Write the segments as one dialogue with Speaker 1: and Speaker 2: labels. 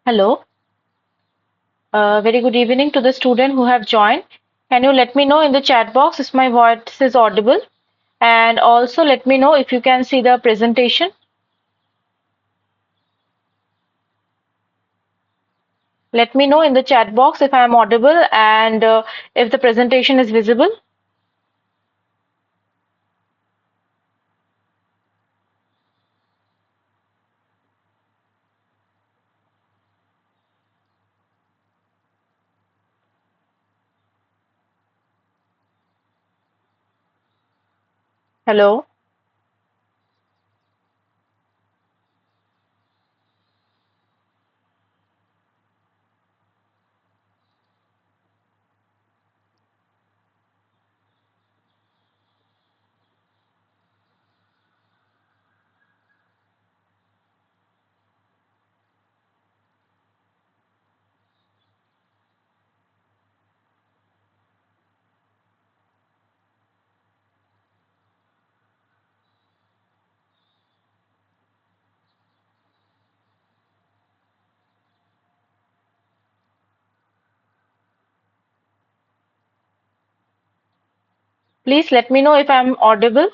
Speaker 1: Hello, very good evening to the student who have joined. Can you let me know in the chat box if my voice is audible? And also let me know if you can see the presentation. Let me know in the chat box if I am audible and if the presentation is visible. Hello. Please let me know if I am audible.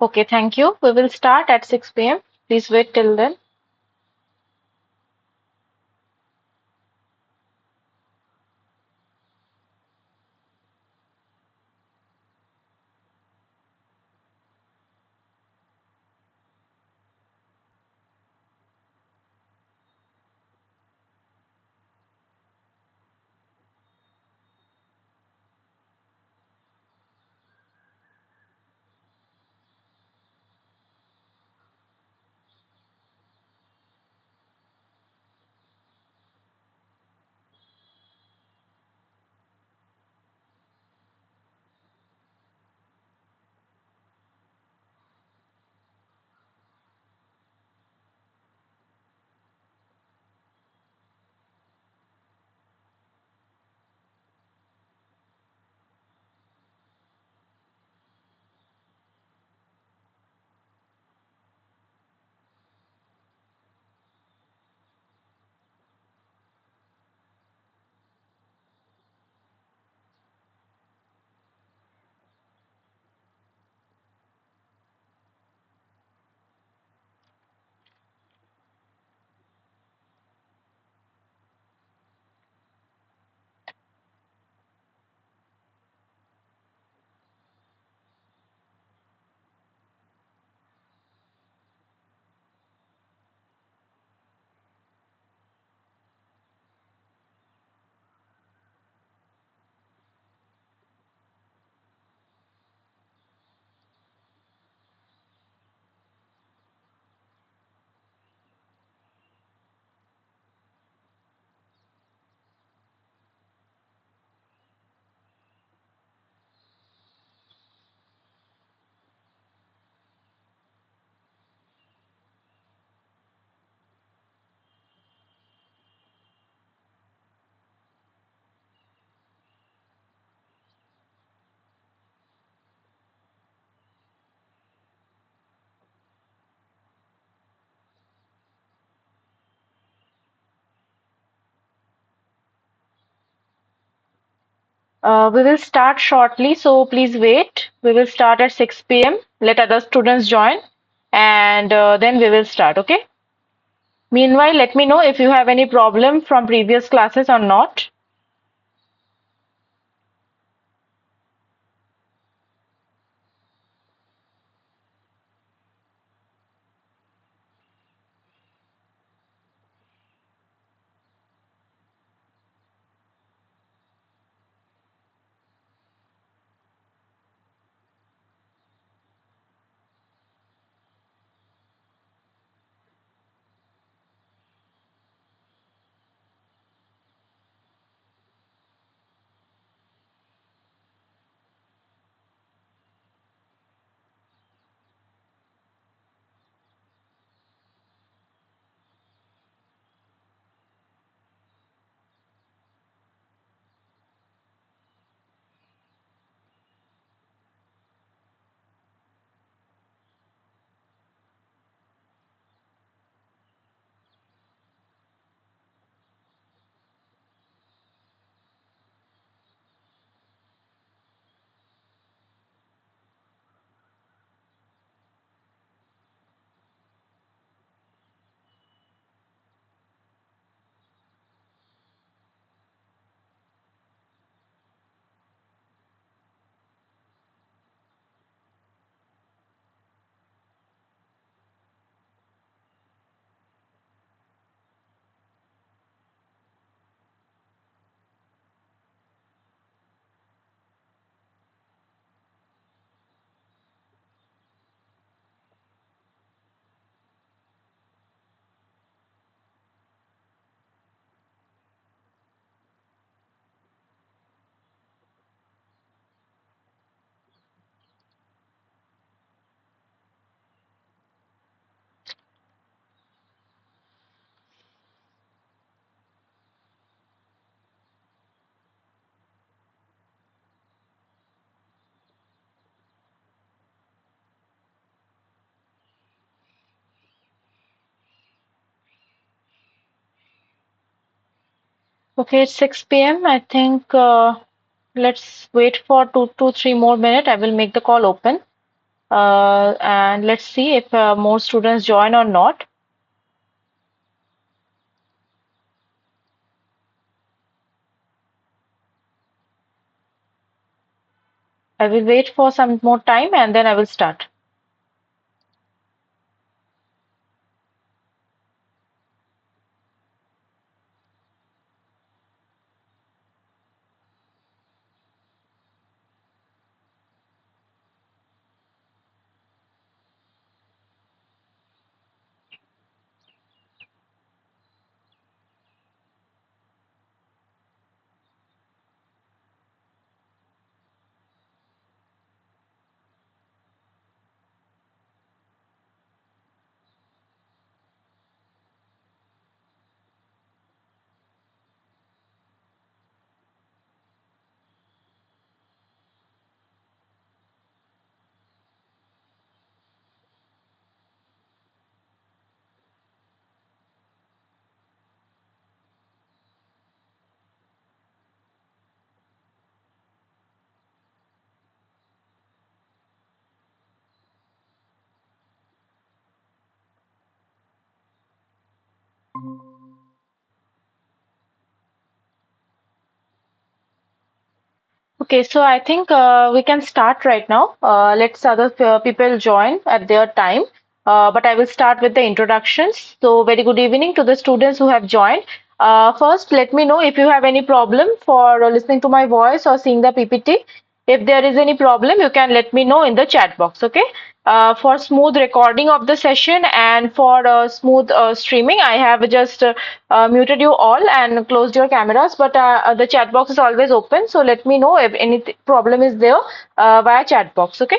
Speaker 1: Okay, thank you. We will start at 6 p.m. Please wait till then. We will start shortly, so please wait. We will start at 6 p.m. Let other students join, and then we will start, okay? Meanwhile, let me know if you have any problem from previous classes or not. Okay, it's 6 p.m. I think let's wait for 2 to 3 more minutes. I will make the call open. And let's see if more students join or not. I will wait for some more time and then I will start. Okay, so I think we can start right now. Let's other people join at their time. But I will start with the introductions. So, very good evening to the students who have joined. First, let me know if you have any problem for listening to my voice or seeing the PPT. If there is any problem, you can let me know in the chat box. Okay. For smooth recording of the session and for smooth streaming, I have just muted you all and closed your cameras, but the chat box is always open. So let me know if any problem is there via chat box. Okay.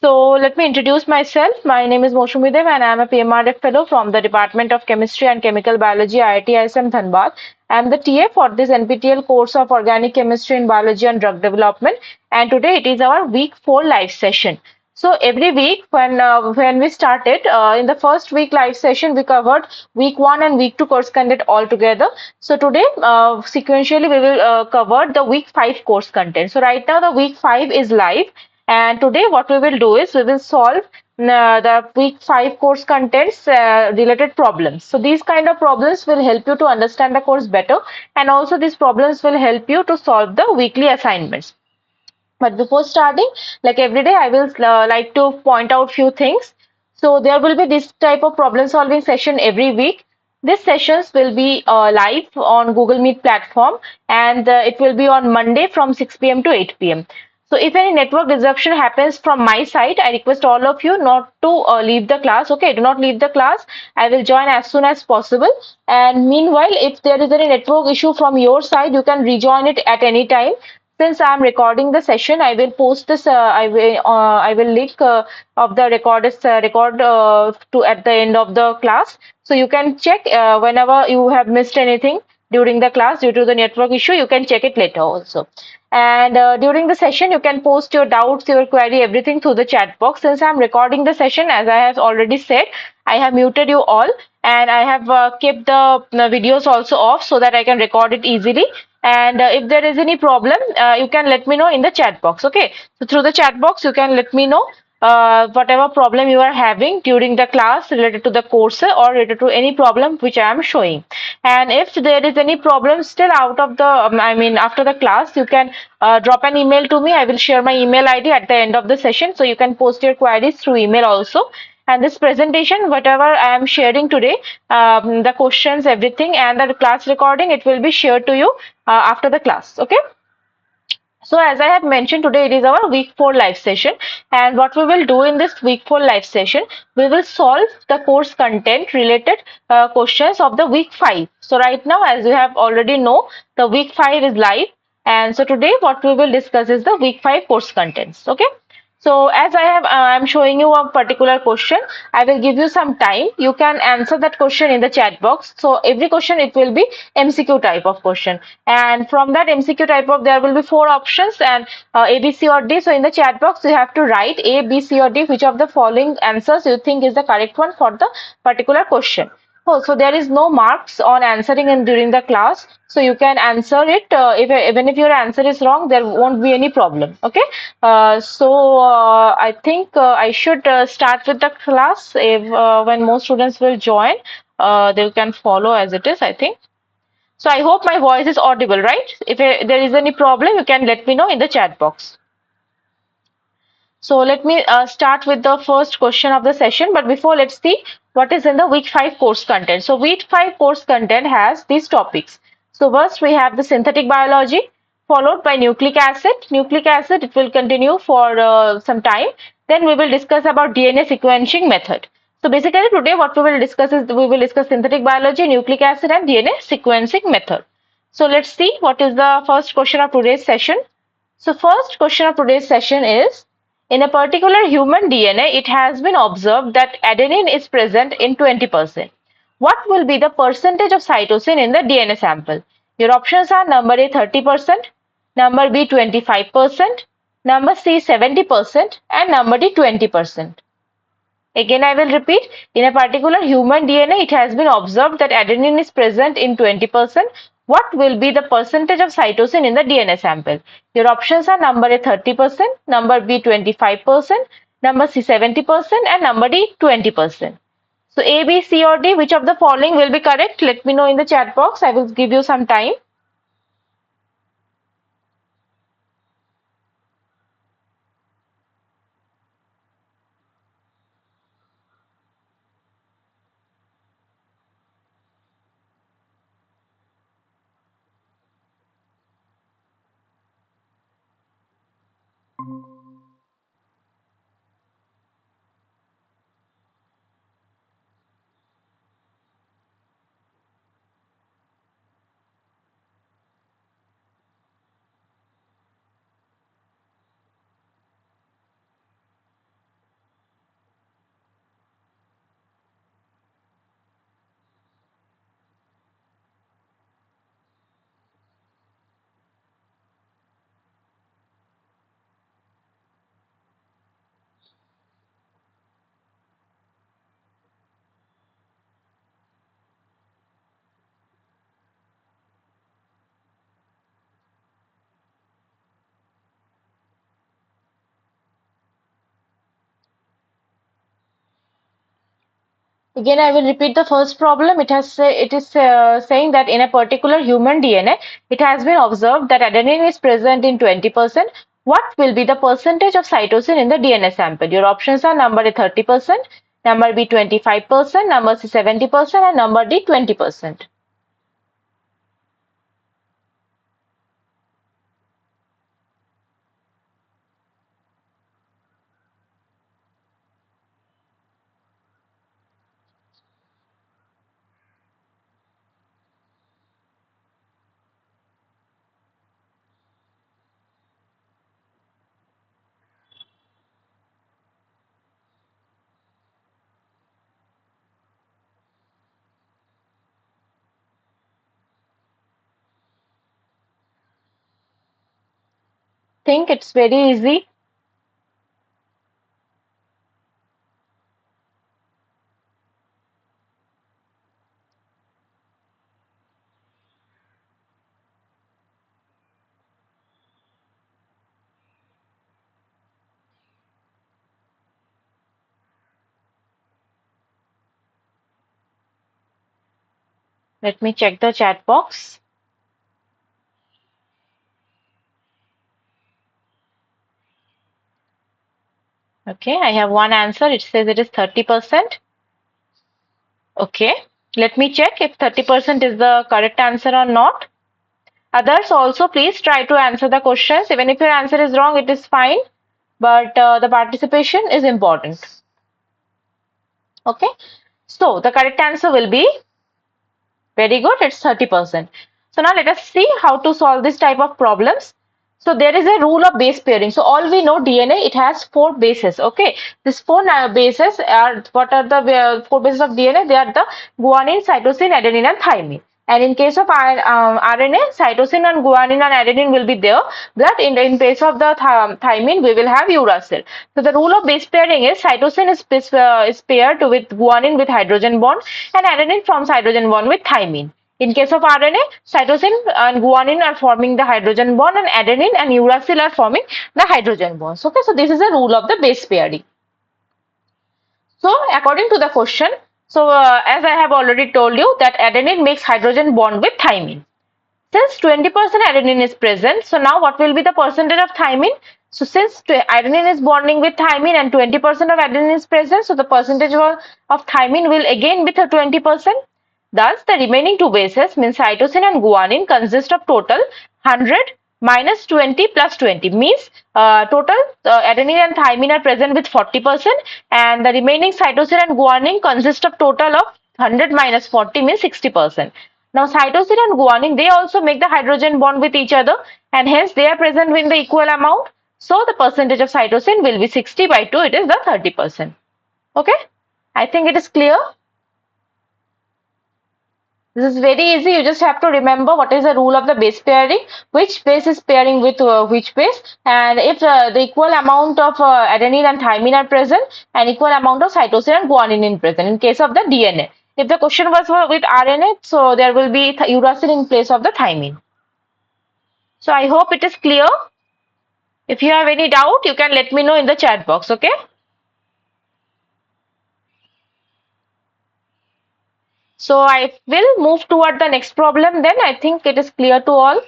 Speaker 1: So let me introduce myself. My name is Mousumi Deb and I am a PMRF fellow from the Department of Chemistry and Chemical Biology, IIT ISM Dhanbad. I am the TA for this NPTEL course of Organic Chemistry in Biology and Drug Development. And today it is our week 4 live session. So every week when we started in the first week live session we covered week 1 and week 2 course content all together. So today sequentially we will cover the week 5 course content. So right now the week 5 is live and today what we will do is we will solve the week 5 course contents related problems. So these kind of problems will help you to understand the course better and also these problems will help you to solve the weekly assignments. But before starting, like every day, I will like to point out few things. So there will be this type of problem solving session every week. These sessions will be live on Google Meet platform and it will be on Monday from 6 p.m. to 8 p.m. So if any network disruption happens from my side, I request all of you not to leave the class. Okay, do not leave the class. I will join as soon as possible. And meanwhile, if there is any network issue from your side, you can rejoin it at any time. Since I am recording the session, I will post this. I will link of the record to at the end of the class, so you can check whenever you have missed anything during the class due to the network issue. You can check it later also. And during the session, you can post your doubts, your query, everything through the chat box. Since I am recording the session, as I have already said, I have muted you all and I have kept the videos also off so that I can record it easily. And if there is any problem, you can let me know in the chat box. Okay. So through the chat box, you can let me know whatever problem you are having during the class related to the course or related to any problem which I am showing. And if there is any problem still out of the, I mean, after the class, you can drop an email to me. I will share my email ID at the end of the session. So you can post your queries through email also. And this presentation, whatever I am sharing today, the questions, everything, and the class recording, it will be shared to you after the class. Okay. So as I have mentioned, today it is our week 4 live session, and what we will do in this week 4 live session, we will solve the course content related questions of the week 5. So right now, as you have already know, the week 5 is live, and so today what we will discuss is the week 5 course contents. Okay. So as I'm showing you a particular question, I will give you some time. You can answer that question in the chat box. So every question it will be MCQ type of question, and from that MCQ type of there will be 4 options and A, B, C or D. So in the chat box you have to write A, B, C or D, which of the following answers you think is the correct one for the particular question. Oh, so there is no marks on answering in during the class. So you can answer it. If even if your answer is wrong, there won't be any problem. Okay. I think I should start with the class. If when more students will join, they can follow as it is, I think. So I hope my voice is audible, right? If there is any problem, you can let me know in the chat box. So let me start with the first question of the session. But before, let's see what is in the week 5 course content. So week 5 course content has these topics. So first we have the synthetic biology, followed by nucleic acid. Nucleic acid, it will continue for some time. Then we will discuss about DNA sequencing method. So basically today what we will discuss is we will discuss synthetic biology, nucleic acid and DNA sequencing method. So let's see what is the first question of today's session. So first question of today's session is, in a particular human DNA, it has been observed that adenine is present in 20%. What will be the percentage of cytosine in the DNA sample? Your options are number A 30%, number B 25%, number C 70% and number D 20%. Again, I will repeat, in a particular human DNA, it has been observed that adenine is present in 20%. What will be the percentage of cytosine in the DNA sample? Your options are number A 30%, number B 25%, number C 70% and number D 20%. So A, B, C or D, which of the following will be correct? Let me know in the chat box. I will give you some time. Again, I will repeat the first problem. It is saying that in a particular human DNA, it has been observed that adenine is present in 20%. What will be the percentage of cytosine in the DNA sample? Your options are number A 30%, number B 25%, number C 70% and number D 20%. Think it's very easy. Let me check the chat box. Okay, I have one answer. It says it is 30%. Okay, let me check if 30% is the correct answer or not. Others also, please try to answer the questions. Even if your answer is wrong, it is fine, but the participation is important. Okay, so the correct answer will be very good. It's 30%. So now let us see how to solve this type of problems. So there is a rule of base pairing. So all we know DNA, it has 4 bases. Okay, these 4 bases are what are the 4 bases of DNA? They are the guanine, cytosine, adenine, and thymine. And in case of RNA, cytosine and guanine and adenine will be there, but in case of the thymine, we will have uracil. So the rule of base pairing is cytosine is paired with guanine with hydrogen bond, and adenine forms hydrogen bond with thymine. In case of RNA, cytosine and guanine are forming the hydrogen bond, and adenine and uracil are forming the hydrogen bonds. Okay, so this is the rule of the base pairing. So according to the question, so as I have already told you that adenine makes hydrogen bond with thymine. Since 20% adenine is present, so now what will be the percentage of thymine? So since adenine is bonding with thymine and 20% of adenine is present, so the percentage of thymine will again be 20%. Thus, the remaining two bases means cytosine and guanine consist of total 100 minus 20 plus 20 means total adenine and thymine are present with 40% and the remaining cytosine and guanine consist of total of 100 minus 40 means 60%. Now cytosine and guanine they also make the hydrogen bond with each other and hence they are present in the equal amount. So the percentage of cytosine will be 60 by 2, it is the 30%. Okay, I think it is clear. This is very easy. You just have to remember what is the rule of the base pairing, which base is pairing with which base, and if the equal amount of adenine and thymine are present, and equal amount of cytosine and guanine is present. In case of the DNA, if the question was with RNA, so there will be uracil in place of the thymine. So I hope it is clear. If you have any doubt, you can let me know in the chat box. Okay. So I will move toward the next problem. Then I think it is clear to all.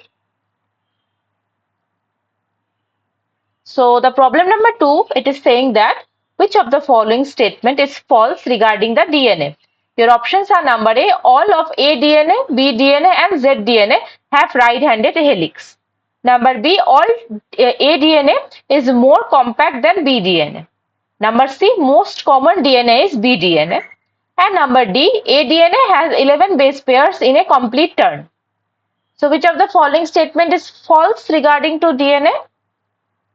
Speaker 1: So the problem number 2, it is saying that which of the following statement is false regarding the DNA? Your options are number A, all of A DNA, B DNA and Z DNA have right-handed helix. Number B, all A DNA is more compact than B DNA. Number C, most common DNA is B DNA. And number D, A DNA has 11 base pairs in a complete turn. So which of the following statement is false regarding to DNA?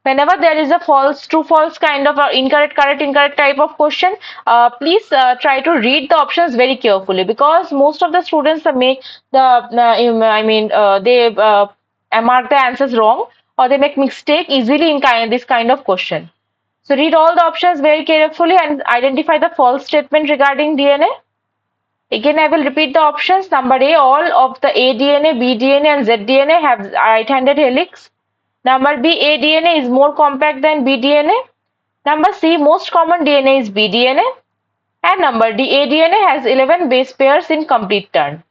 Speaker 1: Whenever there is a false, true, false kind of incorrect, correct, incorrect type of question, please try to read the options very carefully because most of the students make they mark the answers wrong or they make mistake easily in this kind of question. So read all the options very carefully and identify the false statement regarding DNA. Again, I will repeat the options. Number A, all of the A DNA, B DNA and Z DNA have right-handed helix. Number B, A DNA is more compact than B DNA. Number C, most common DNA is B DNA. And number D, A DNA has 11 base pairs in complete turn.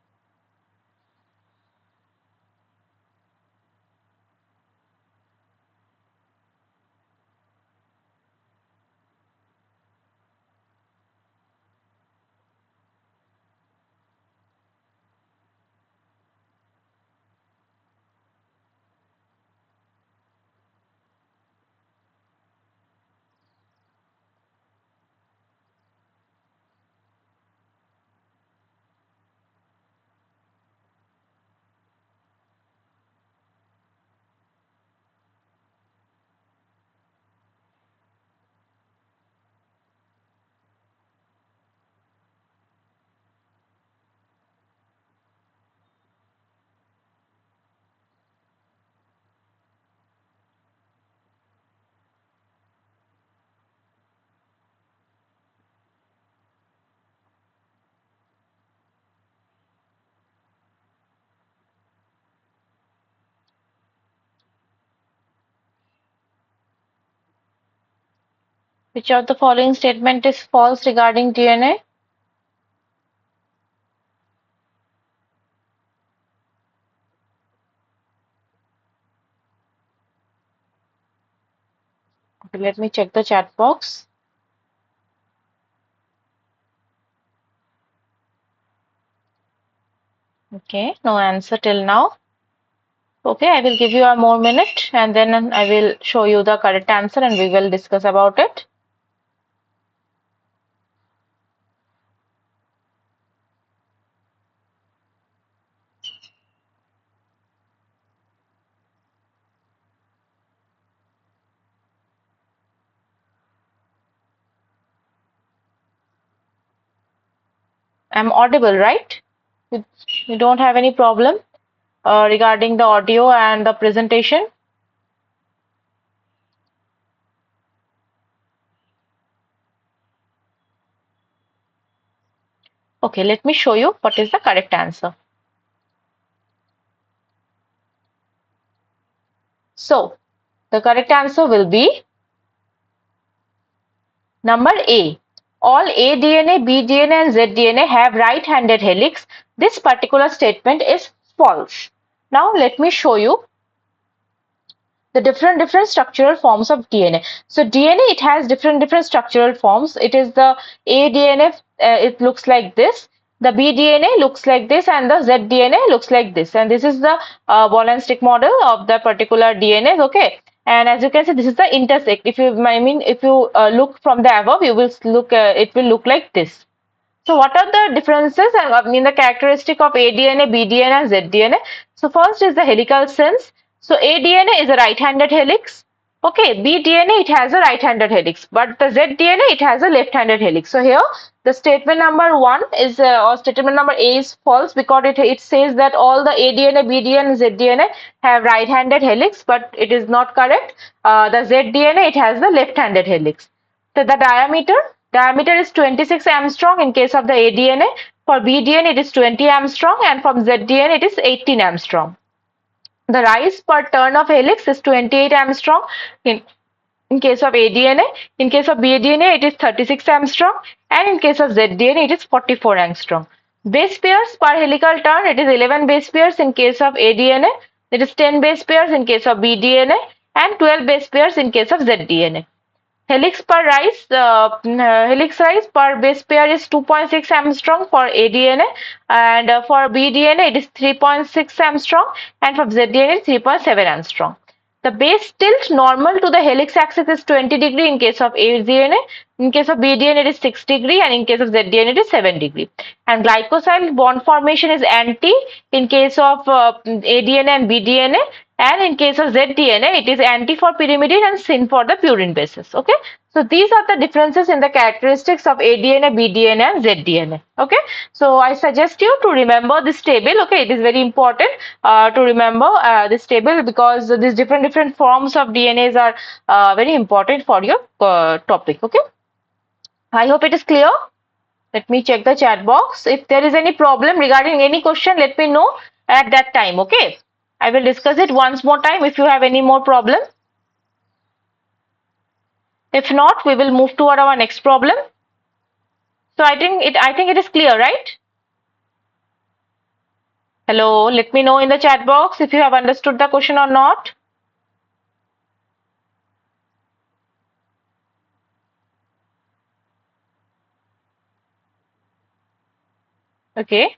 Speaker 1: Which of the following statement is false regarding DNA? Okay, let me check the chat box. Okay, no answer till now. Okay, I will give you a more minute and then I will show you the correct answer and we will discuss about it. I'm audible, right? You don't have any problem regarding the audio and the presentation? Okay, let me show you what is the correct answer. So, the correct answer will be number A. All A DNA, B DNA and Z DNA have right-handed helix. This particular statement is false. Now let me show you the different structural forms of DNA. So DNA, it has different structural forms. It is the A DNA, it looks like this. The B DNA looks like this, and the Z DNA looks like this. And this is the ball and stick model of the particular DNA. Okay. And as you can see, this is the intersect. If you, I mean, if you look from the above, you will look. It will look like this. So what are the differences in the characteristic of ADNA, BDNA and ZDNA? So first is the helical sense. So ADNA is a right-handed helix. Okay, BDNA, it has a right-handed helix, but the ZDNA, it has a left-handed helix. So here the statement number 1 is or statement number A is false, because it says that all the ADNA, BDNA and ZDNA have right-handed helix, but it is not correct. The ZDNA, it has the left-handed helix. So the diameter is 26 Armstrong in case of the ADNA. For BDNA, it is 20 Armstrong, and from ZDNA, it is 18 Armstrong. The rise per turn of helix is 28 Armstrong in case of ADNA. In case of BDNA, it is 36 Armstrong, and in case of ZDNA, it is 44 Armstrong. Base pairs per helical turn, it is 11 base pairs in case of ADNA, it is 10 base pairs in case of BDNA, and 12 base pairs in case of ZDNA. Helix rise per base pair is 2.6 Armstrong for ADNA, and for BDNA it is 3.6 Armstrong, and for ZDNA it is 3.7 Armstrong. The base tilt normal to the helix axis is 20 degree in case of ADNA, in case of BDNA it is 6 degree, and in case of ZDNA it is 7 degree. And glycosyl bond formation is anti in case of ADNA and BDNA, and in case of ZDNA, it is anti for pyrimidine and syn for the purine bases. Okay. So these are the differences in the characteristics of ADNA, BDNA and ZDNA. Okay. So I suggest you to remember this table. Okay. It is very important to remember this table, because these different forms of DNAs are very important for your topic. Okay. I hope it is clear. Let me check the chat box. If there is any problem regarding any question, let me know at that time. Okay. I will discuss it once more time if you have any more problem. If not, we will move toward our next problem. So I think it is clear, right? Hello, let me know in the chat box if you have understood the question or not. Okay.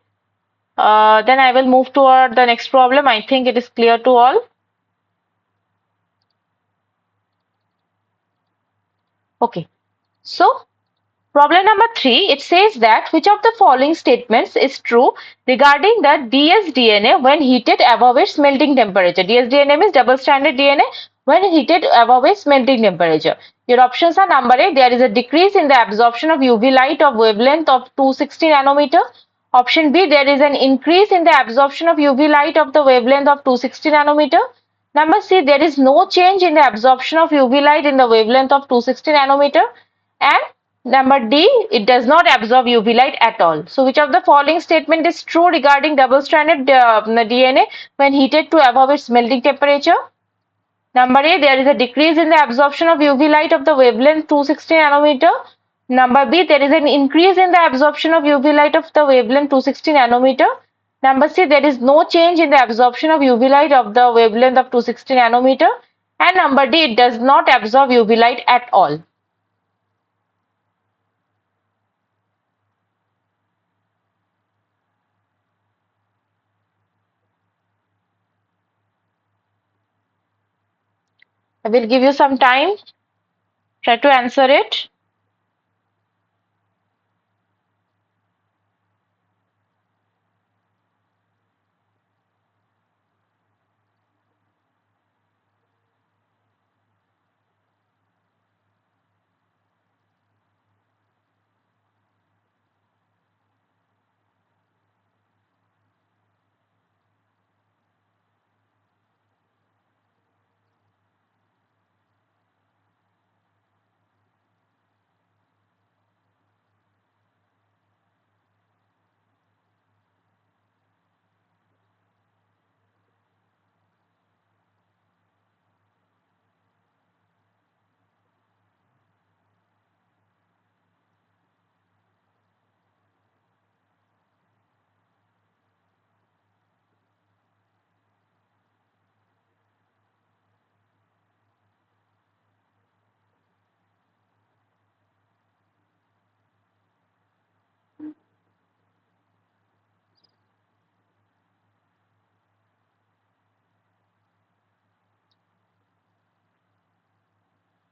Speaker 1: Then I will move toward the next problem. I think it is clear to all. Okay. So problem number 3, it says that which of the following statements is true regarding the dsDNA when heated above its melting temperature. dsDNA means double-stranded DNA when heated above its melting temperature. Your options are: number A, there is a decrease in the absorption of UV light of wavelength of 260 nanometer. Option B, there is an increase in the absorption of UV light of the wavelength of 260 nanometer. Number C, there is no change in the absorption of UV light in the wavelength of 260 nanometer. And number D, it does not absorb UV light at all. So which of the following statement is true regarding double-stranded DNA when heated to above its melting temperature? Number A, there is a decrease in the absorption of UV light of the wavelength 260 nanometer. Number B, there is an increase in the absorption of UV light of the wavelength 260 nanometer. Number C, there is no change in the absorption of UV light of the wavelength of 260 nanometer. And number D, it does not absorb UV light at all. I will give you some time. Try to answer it.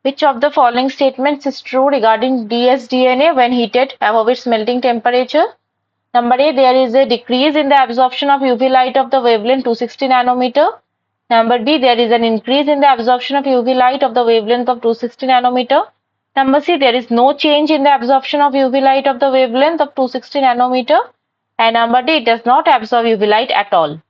Speaker 1: Which of the following statements is true regarding dsDNA when heated above its melting temperature? Number A, there is a decrease in the absorption of UV light of the wavelength 260 nanometer. Number B, there is an increase in the absorption of UV light of the wavelength of 260 nanometer. Number C, there is no change in the absorption of UV light of the wavelength of 260 nanometer. And number D, it does not absorb UV light at all.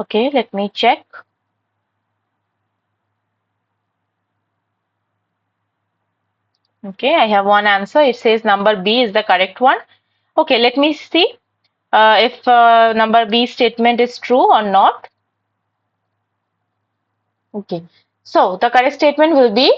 Speaker 1: Okay, let me check. Okay, I have one answer. It says number B is the correct one. Okay, let me see if number B statement is true or not. Okay, so the correct statement will be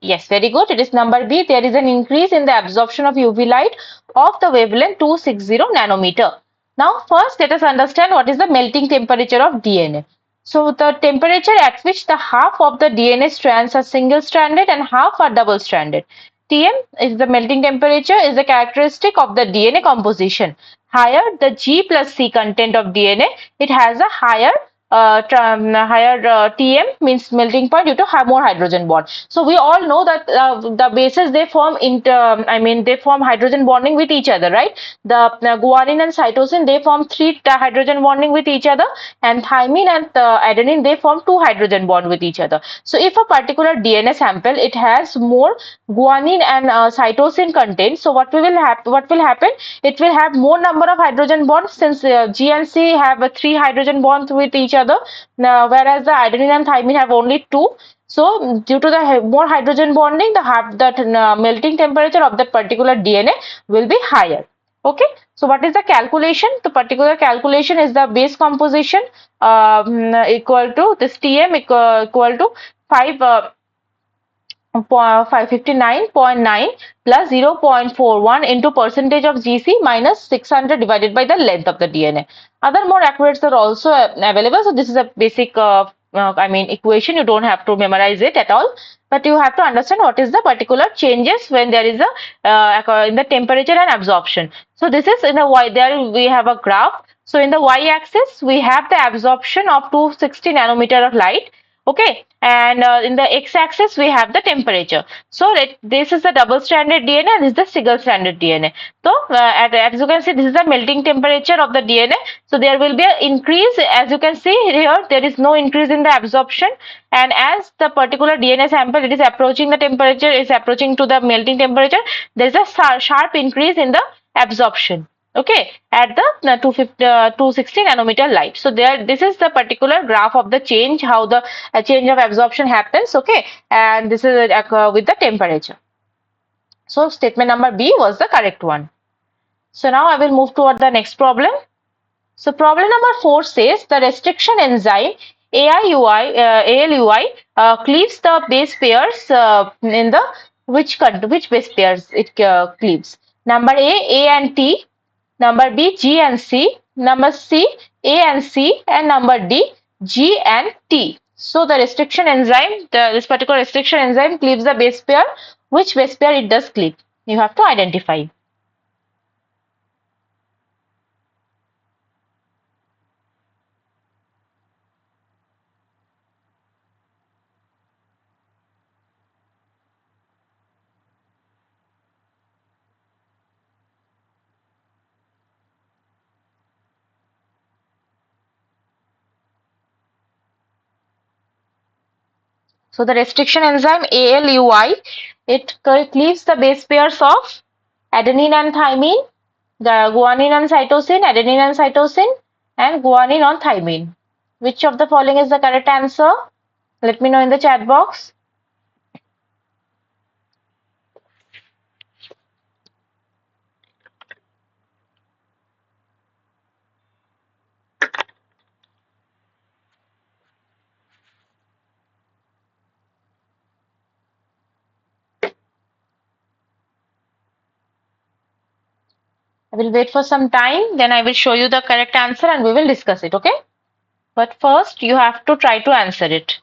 Speaker 1: yes, very good. It is number B. There is an increase in the absorption of UV light of the wavelength 260 nanometer. Now, first let us understand what is the melting temperature of DNA. So, the temperature at which the half of the DNA strands are single-stranded and half are double-stranded. Tm is the melting temperature is a characteristic of the DNA composition. Higher the G plus C content of DNA, it has a higher Tm means melting point due to more hydrogen bond. So we all know that the bases they form they form hydrogen bonding with each other, right? The guanine and cytosine they form three hydrogen bonding with each other, and thymine and adenine they form two hydrogen bond with each other. So if a particular DNA sample it has more guanine and cytosine content, so what will happen? It will have more number of hydrogen bonds since G and C have three hydrogen bonds with each other, whereas the adenine and thymine have only two. So due to the more hydrogen bonding, the melting temperature of that particular DNA will be higher. Okay. So what is the calculation? The particular calculation is the base composition equal to this Tm equal to 5. 559.9 plus 0.41 into percentage of GC minus 600 divided by the length of the DNA. Other more accurates are also available. So this is a basic equation. You don't have to memorize it at all, but you have to understand what is the particular changes when there is a in the temperature and absorption. So this is in the y. There we have a graph. So in the y-axis we have the absorption of 260 nanometer of light. Okay, and in the x-axis we have the temperature. So this is the double-stranded DNA and this is the single-stranded DNA. So as you can see, this is the melting temperature of the DNA. So there will be an increase. As you can see here, there is no increase in the absorption, and as the particular DNA sample it is approaching the temperature, is approaching to the melting temperature, there is a sharp increase in the absorption. Okay, at the 260 nanometer light. So this is the particular graph of the change, how the change of absorption happens. Okay, and this is with the temperature. So statement number B was the correct one. So now I will move toward the next problem. So problem number 4 says the restriction enzyme ALUI cleaves the base pairs in the which base pairs it cleaves. Number A and T. Number B, G and C. Number C, A and C. And number D, G and T. So the restriction enzyme, this particular restriction enzyme cleaves the base pair. Which base pair it does cleave? You have to identify. So the restriction enzyme ALUI, it cleaves the base pairs of adenine and thymine, the guanine and cytosine, adenine and cytosine, and guanine on thymine. Which of the following is the correct answer? Let me know in the chat box. I will wait for some time, then I will show you the correct answer and we will discuss it, okay? But first, you have to try to answer it.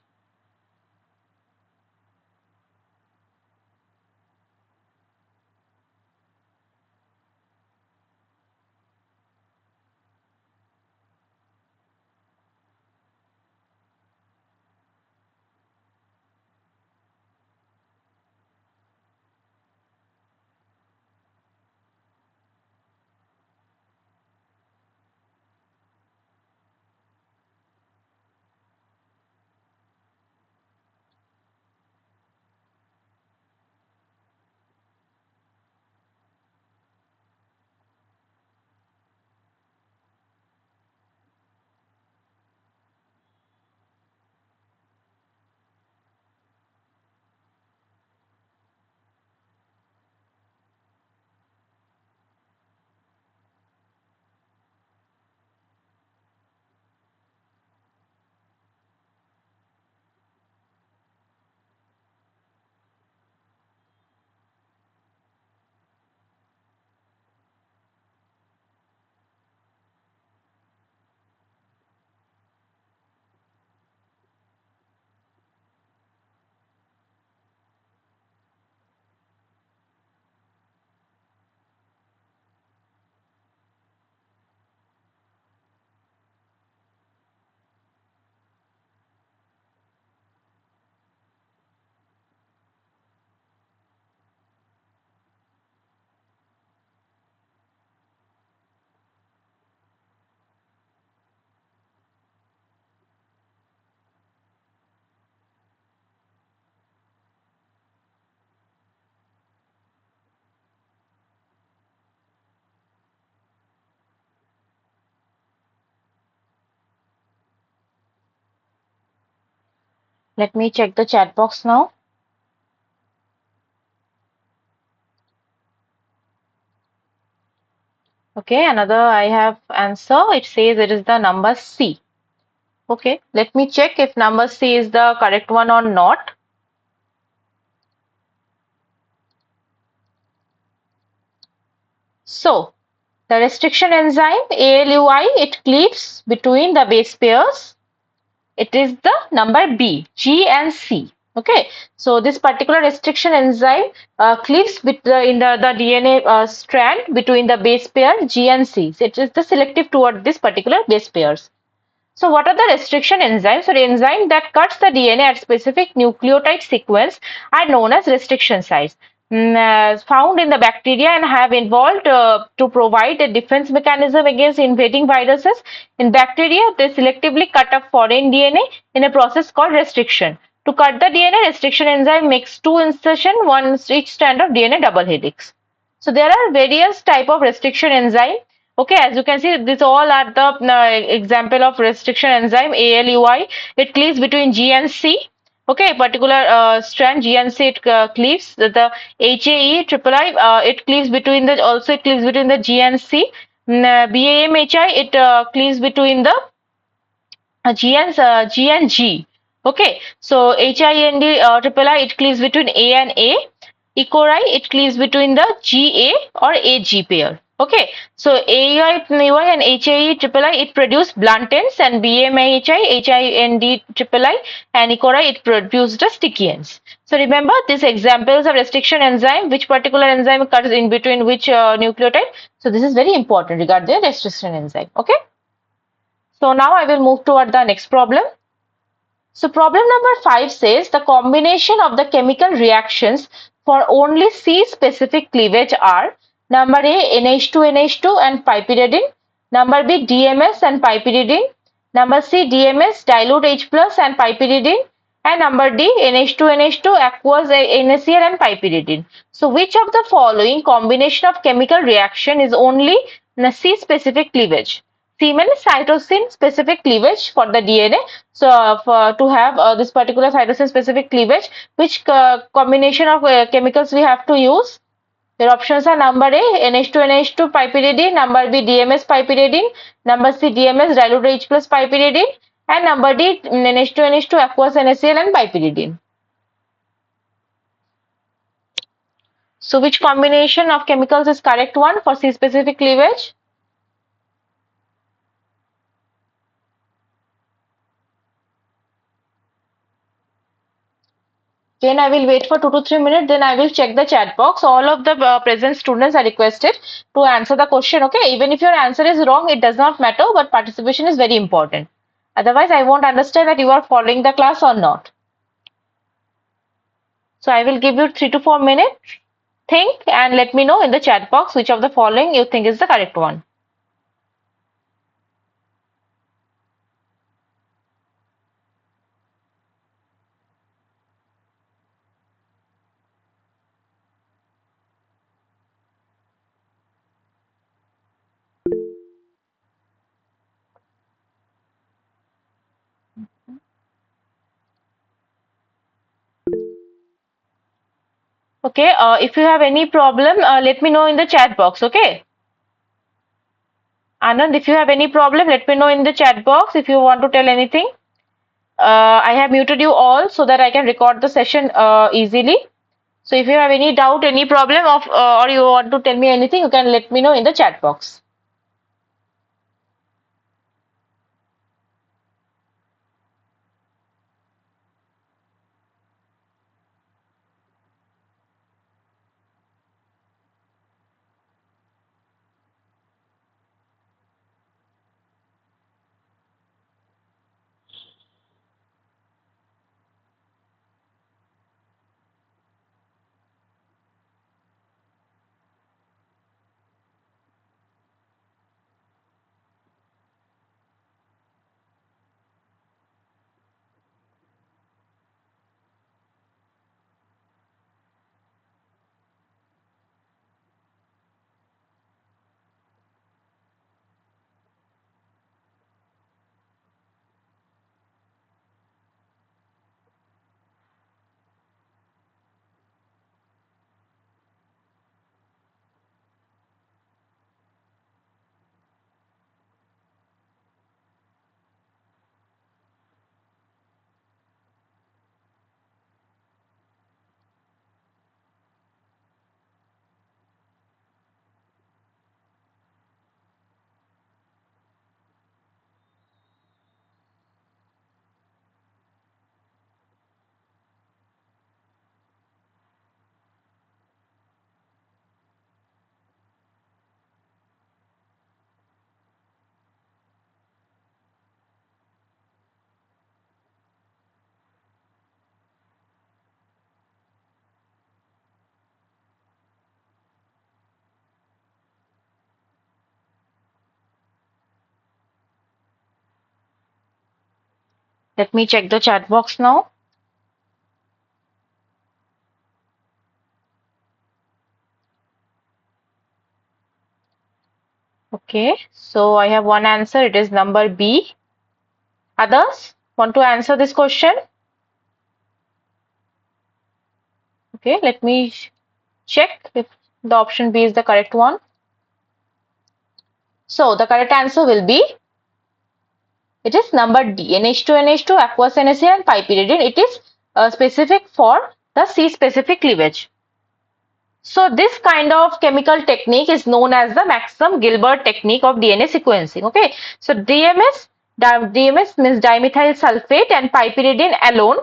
Speaker 1: Let me check the chat box now. Okay, another I have answer. It says it is the number C. Okay, let me check if number C is the correct one or not. So, the restriction enzyme ALUI, it cleaves between the base pairs. It is the number B, G and C. Okay, so this particular restriction enzyme cleaves in the DNA strand between the base pair G and C. So it is the selective toward this particular base pairs. So what are the restriction enzymes? So the enzyme that cuts the DNA at specific nucleotide sequence are known as restriction sites. Found in the bacteria and have evolved to provide a defense mechanism against invading viruses. In bacteria, they selectively cut up foreign DNA in a process called restriction. To cut the DNA, restriction enzyme makes two insertion, one each strand of DNA double helix. So there are various type of restriction enzyme. Okay, as you can see, these all are the example of restriction enzyme ALUI. It cleaves between G and C. Okay, particular strand G and C it cleaves. The HAE triple I it cleaves between the also it cleaves between the G and C. BAMHI it cleaves between the G and G. Okay, so HIND triple I it cleaves between A and A. E. coli it cleaves between the GA or AG pair. Okay, so AEI and HAE triple I it produce blunt ends and BMIHI, HIND triple I and E. coli it produce the sticky ends. So remember these examples of restriction enzyme, which particular enzyme cuts in between which nucleotide. So this is very important regarding the restriction enzyme. Okay. So now I will move toward the next problem. So problem number 5 says the combination of the chemical reactions for only C-specific cleavage are number A NH2 and piperidine, number B DMS and piperidine, number C DMS dilute H plus and piperidine, And number D, NH2 aqueous NaCl and piperidine. So which of the following combination of chemical reaction is only C specific cleavage? C means cytosine specific cleavage for the DNA. So to have this particular cytosine specific cleavage, which combination of chemicals we have to use? Your options are number A, NH2 piperidine, number B, DMS piperidine, number C, DMS dilute H plus piperidine, and number D, NH2 aqueous NaCl and piperidine. So which combination of chemicals is correct one for C specific cleavage? Then I will wait for 2 to 3 minutes. Then I will check the chat box. All of the present students are requested to answer the question. Okay, even if your answer is wrong, it does not matter. But participation is very important. Otherwise, I won't understand that you are following the class or not. So I will give you 3 to 4 minutes. Think and let me know in the chat box which of the following you think is the correct one. Okay, if you have any problem, let me know in the chat box. Okay. Anand, if you have any problem, let me know in the chat box if you want to tell anything. I have muted you all so that I can record the session easily. So if you have any doubt, any problem of or you want to tell me anything, you can let me know in the chat box. Let me check the chat box now. Okay, so I have one answer. It is number B. Others want to answer this question? Okay, let me check if the option B is the correct one. So the correct answer will be, it is number D, NH2 aqueous NaCl and piperidine. It is specific for the C specific cleavage. So this kind of chemical technique is known as the Maxim Gilbert technique of DNA sequencing. Okay, so DMS means dimethyl sulfate and piperidine alone.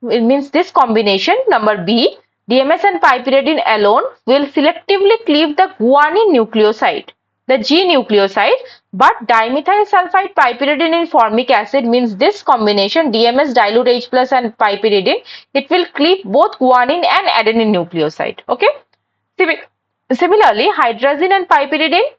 Speaker 1: It means this combination, number B, DMS and piperidine alone will selectively cleave the guanine nucleoside, the G nucleoside, but dimethyl sulfide piperidine in formic acid means this combination, DMS dilute H plus and piperidine, it will cleave both guanine and adenine nucleoside. Okay. Similarly, hydrazine and piperidine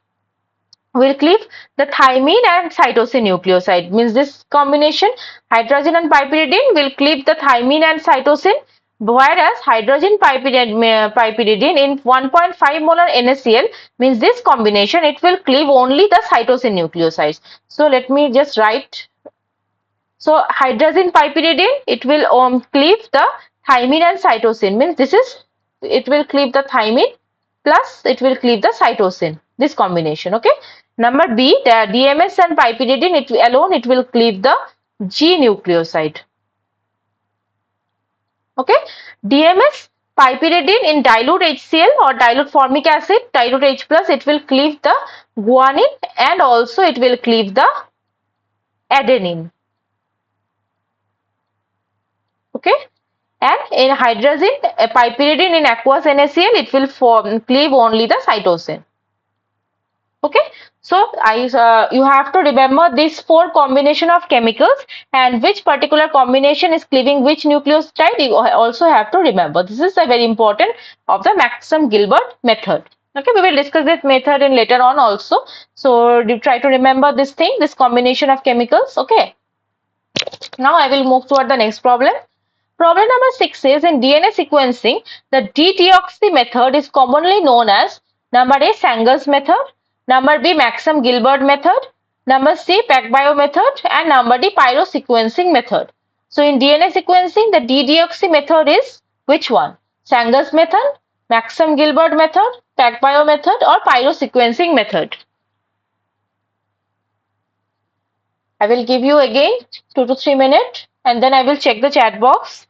Speaker 1: will cleave the thymine and cytosine nucleoside. Means this combination, hydrogen and piperidine, will cleave the thymine and cytosine, whereas hydrogen piperidine in 1.5 molar NaCl, means this combination, it will cleave only the cytosine nucleosides. So let me just write. So hydrogen piperidine, it will cleave the thymine and cytosine. Means this is, it will cleave the thymine plus it will cleave the cytosine. This combination. Okay. Number B, the DMS and piperidine, it alone it will cleave the G nucleoside. Okay. DMS piperidine in dilute HCl or dilute formic acid, dilute H plus, it will cleave the guanine and also it will cleave the adenine. Okay. And in hydrogen piperidine in aqueous NaCl, it will cleave only the cytosine. Okay, so you have to remember these four combination of chemicals and which particular combination is cleaving which nucleoside. You also have to remember. This is a very important of the Maxim Gilbert method. Okay, we will discuss this method in later on also. So you try to remember this thing, this combination of chemicals. Okay. Now I will move toward the next problem. Problem number 6 is in DNA sequencing, the dedeoxy method is commonly known as number A, Sanger's method, number B, Maxim Gilbert method, number C, PacBio method, and number D, pyrosequencing method. So in DNA sequencing, the dedeoxy method is which one? Sanger's method, Maxim Gilbert method, PacBio method, or pyrosequencing method? I will give you again 2 to 3 minutes and then I will check the chat box.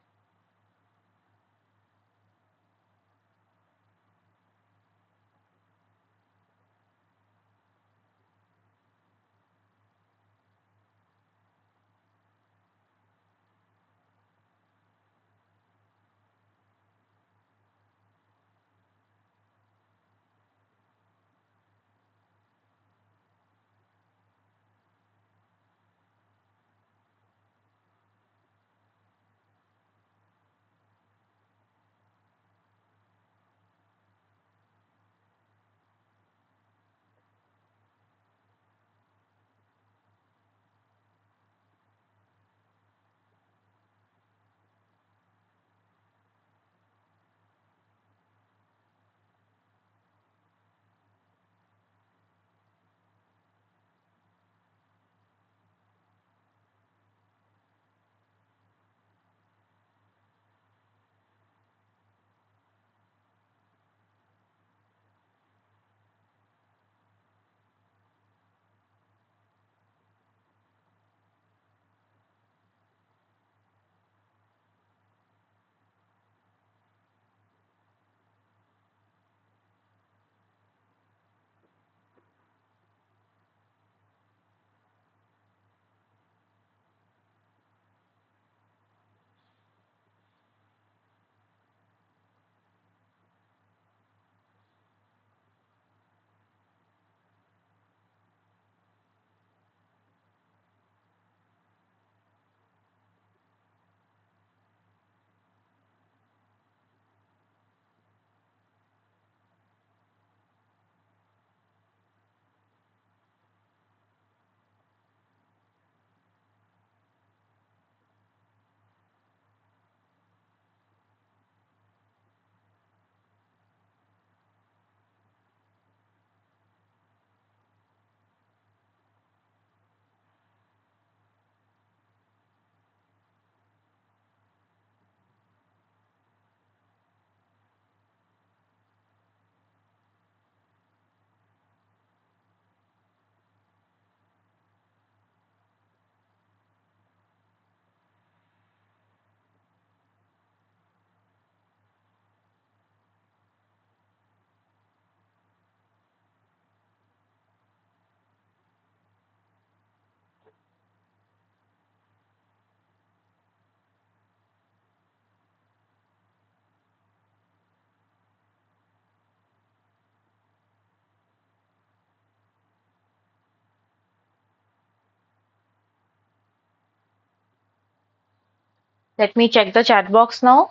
Speaker 1: Let me check the chat box now.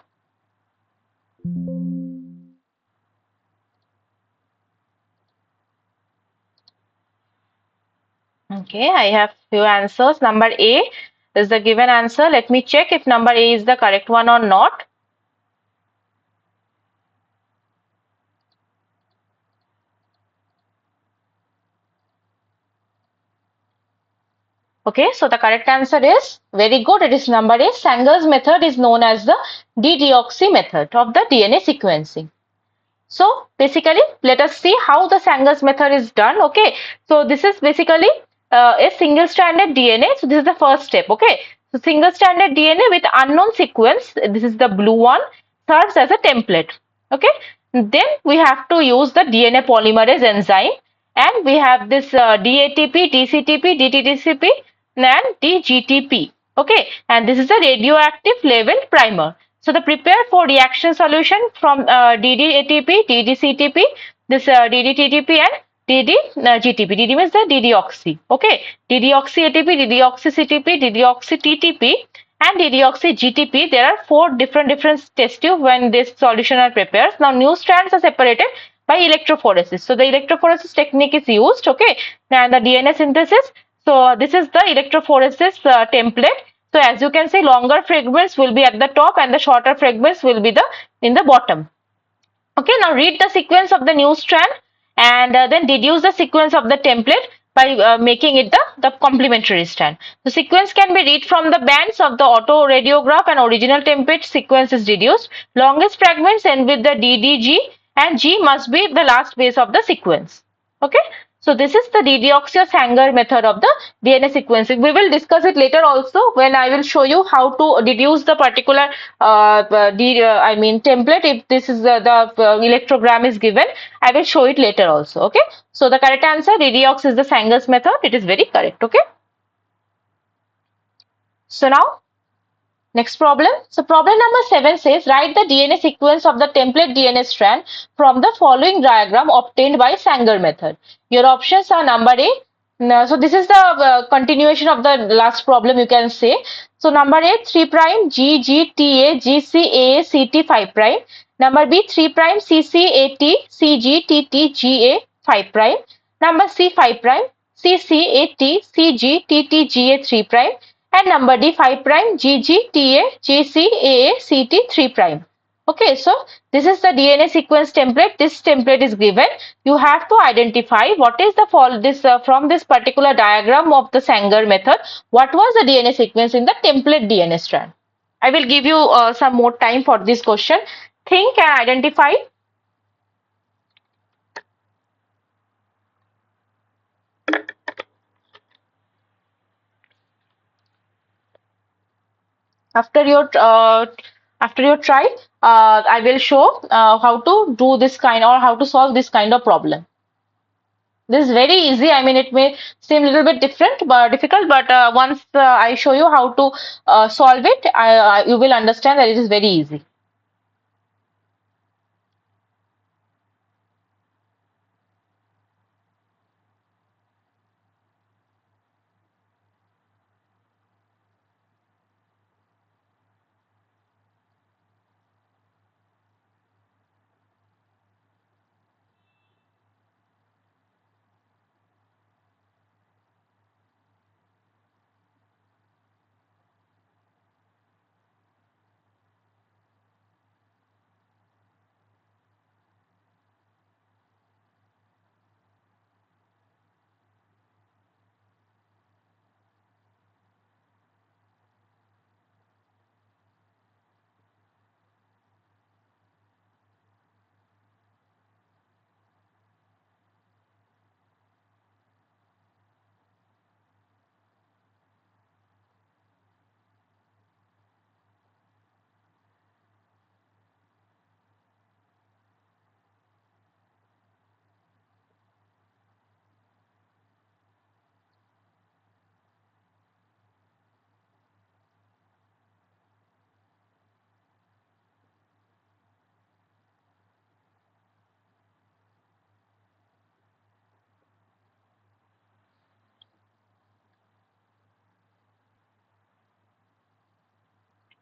Speaker 1: Okay, I have few answers. Number A is the given answer. Let me check if number A is the correct one or not. Okay, so the correct answer is very good. It is number A. Sanger's method is known as the D-deoxy method of the DNA sequencing. So basically, let us see how the Sanger's method is done. Okay, so this is basically a single-stranded DNA. So this is the first step. Okay, so single-stranded DNA with unknown sequence. This is the blue one. Serves as a template. Okay, then we have to use the DNA polymerase enzyme, and we have this DATP, DCTP, DTTCP, and DGTP. Okay, and this is a radioactive level primer. So the prepare for reaction solution from DDATP, DDCTP, this DDTTP and DDGTP. DD means the DDoxy. Okay, DDoxy-ATP, DDoxy-CTP, DDoxy-TTP and DDoxy-GTP. There are four different test tubes when this solution are prepared. Now new strands are separated by electrophoresis. So the electrophoresis technique is used. Okay, and the DNA synthesis. So this is the electrophoresis template. So as you can see, longer fragments will be at the top and the shorter fragments will be in the bottom. Okay, now read the sequence of the new strand and then deduce the sequence of the template by making it the complementary strand. The sequence can be read from the bands of the autoradiograph and original template sequence is deduced. Longest fragments end with the DDG and G must be the last base of the sequence. Okay, so this is the deoxy Sanger method of the DNA sequencing. We will discuss it later also when I will show you how to deduce the particular template. If this is the electrogram is given, I will show it later also. Okay, so the correct answer deoxy is the Sanger's method. It is very correct. Okay, so now next problem. So problem number 7 says write the DNA sequence of the template DNA strand from the following diagram obtained by Sanger method. Your options are number A. So this is the continuation of the last problem, you can say. So number A 3 prime G G T A G C A A C T 5 prime. Number B 3 prime C C A T C G T T G A 5 prime. Number C 5 prime C C A T C G T T G A 3 prime and number D 5 prime GGTA GCAACT 3 prime. Okay, so this is the DNA sequence template. This template is given. You have to identify what is the from this particular diagram of the Sanger method. What was the DNA sequence in the template DNA strand? I will give you some more time for this question. Think and identify. After your try, I will show how to do this kind or how to solve this kind of problem. This is very easy. I mean, it may seem a little bit difficult, but once I show you how to solve it, you will understand that it is very easy.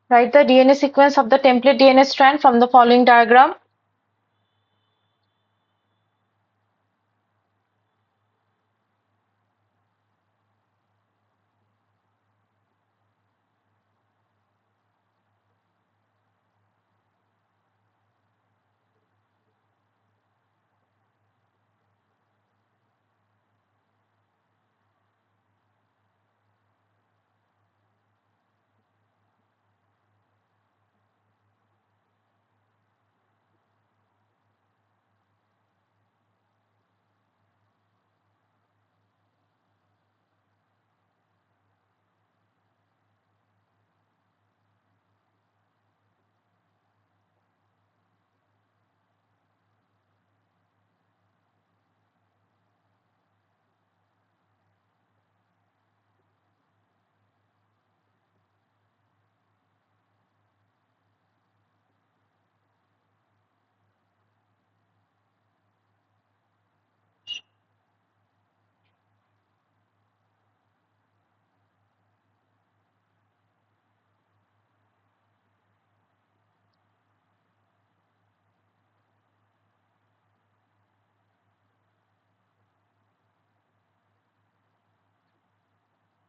Speaker 1: Write the DNA sequence of the template DNA strand from the following diagram.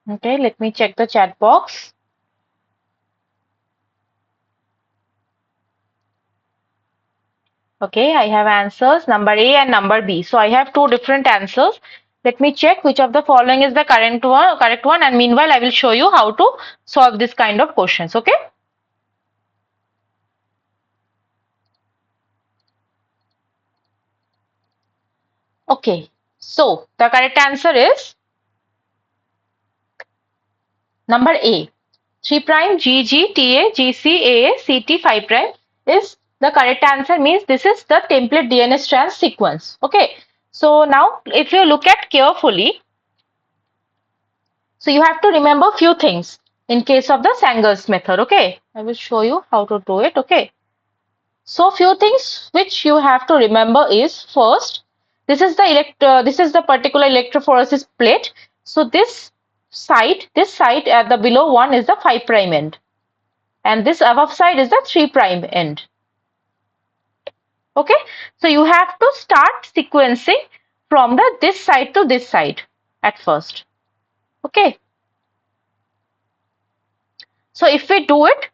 Speaker 1: Okay, let me check the chat box. Okay, I have answers number A and number B. So I have two different answers. Let me check which of the following is the correct one, and meanwhile I will show you how to solve this kind of questions. Okay. Okay. So the correct answer is number A. 3 prime GG TA GC AA CT 5 prime is the correct answer, means this is the template DNA strand sequence. Okay. So now if you look at carefully, so you have to remember few things in case of the Sanger's method. Okay, I will show you how to do it. Okay, so few things which you have to remember is, first, this is the particular electrophoresis plate. So this side at the below one is the 5 prime end, and this above side is the 3 prime end. Okay, so you have to start sequencing from the this side to this side at first. Okay. So if we do it,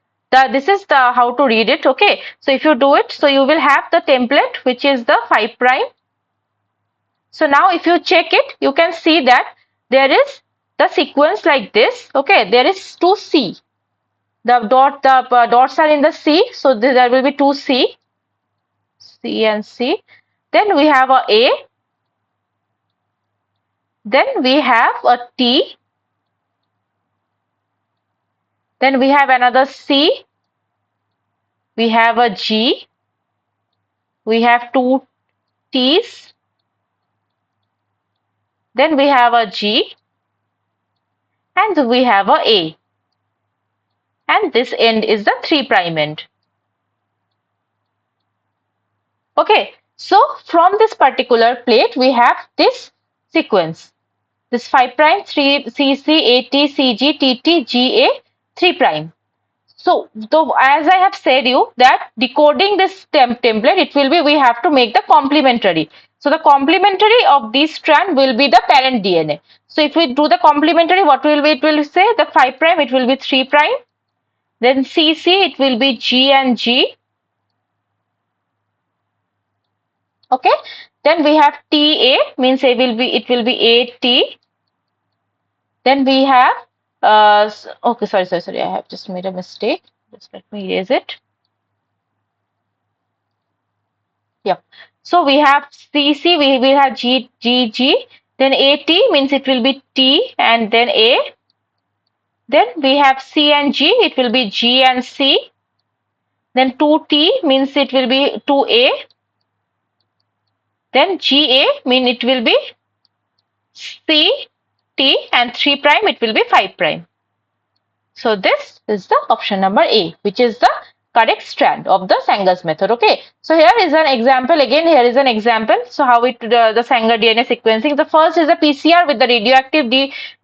Speaker 1: this is the how to read it. Okay. So if you do it, so you will have the template which is the 5 prime. So now if you check it, you can see that there is the sequence like this. Okay. There is 2C. The dots are in the C. So there will be 2C, C and C. Then we have a A. Then we have a T. Then we have another C. We have a G. We have two T's. Then we have a G, and we have a A. And this end is the 3 prime end. Okay, so from this particular plate, we have this sequence. This 5 prime, 3 CC, AT, CG, TT, GA, 3 prime. So, as I have said you that decoding this template, it will be, we have to make the complementary. So, the complementary of this strand will be the parent DNA. So, if we do the complementary, what will be, it will say the 5 prime, it will be 3 prime. Then CC, it will be G and G. Okay. Then we have TA, means it will be AT. Then we have okay, sorry, I have just made a mistake. Just let me erase it. Yeah. So we have CC, we have GG. Then AT means it will be T and then A. Then we have C and G, it will be G and C. Then 2T means it will be 2A. Then GA mean it will be C, T, and 3 prime, it will be 5 prime. So this is the option number A, which is the correct strand of the Sanger's method. Okay. So here is an example. Again, here is an example. So how the Sanger DNA sequencing. The first is a PCR with the radioactive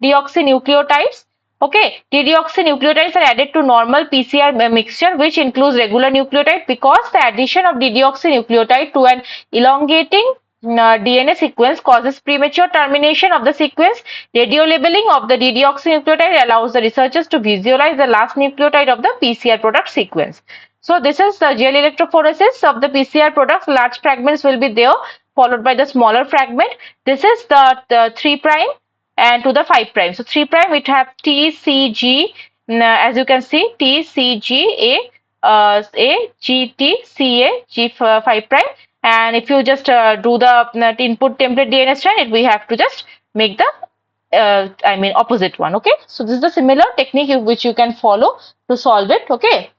Speaker 1: deoxynucleotides. Okay, deoxynucleotides are added to normal PCR mixture, which includes regular nucleotide, because the addition of deoxynucleotide to an elongating DNA sequence causes premature termination of the sequence. Radio labeling of the deoxynucleotide allows the researchers to visualize the last nucleotide of the PCR product sequence. So this is the gel electrophoresis of the PCR products. Large fragments will be there, followed by the smaller fragment. This is the 3 prime and to the 5 prime. So 3 prime, we have T, C, G. As you can see, T, C, G, A, G, T, C, A, G 5 prime. And if you just do the input template DNA strand, we have to just make the opposite one. Okay, so this is the similar technique which you can follow to solve it. Okay,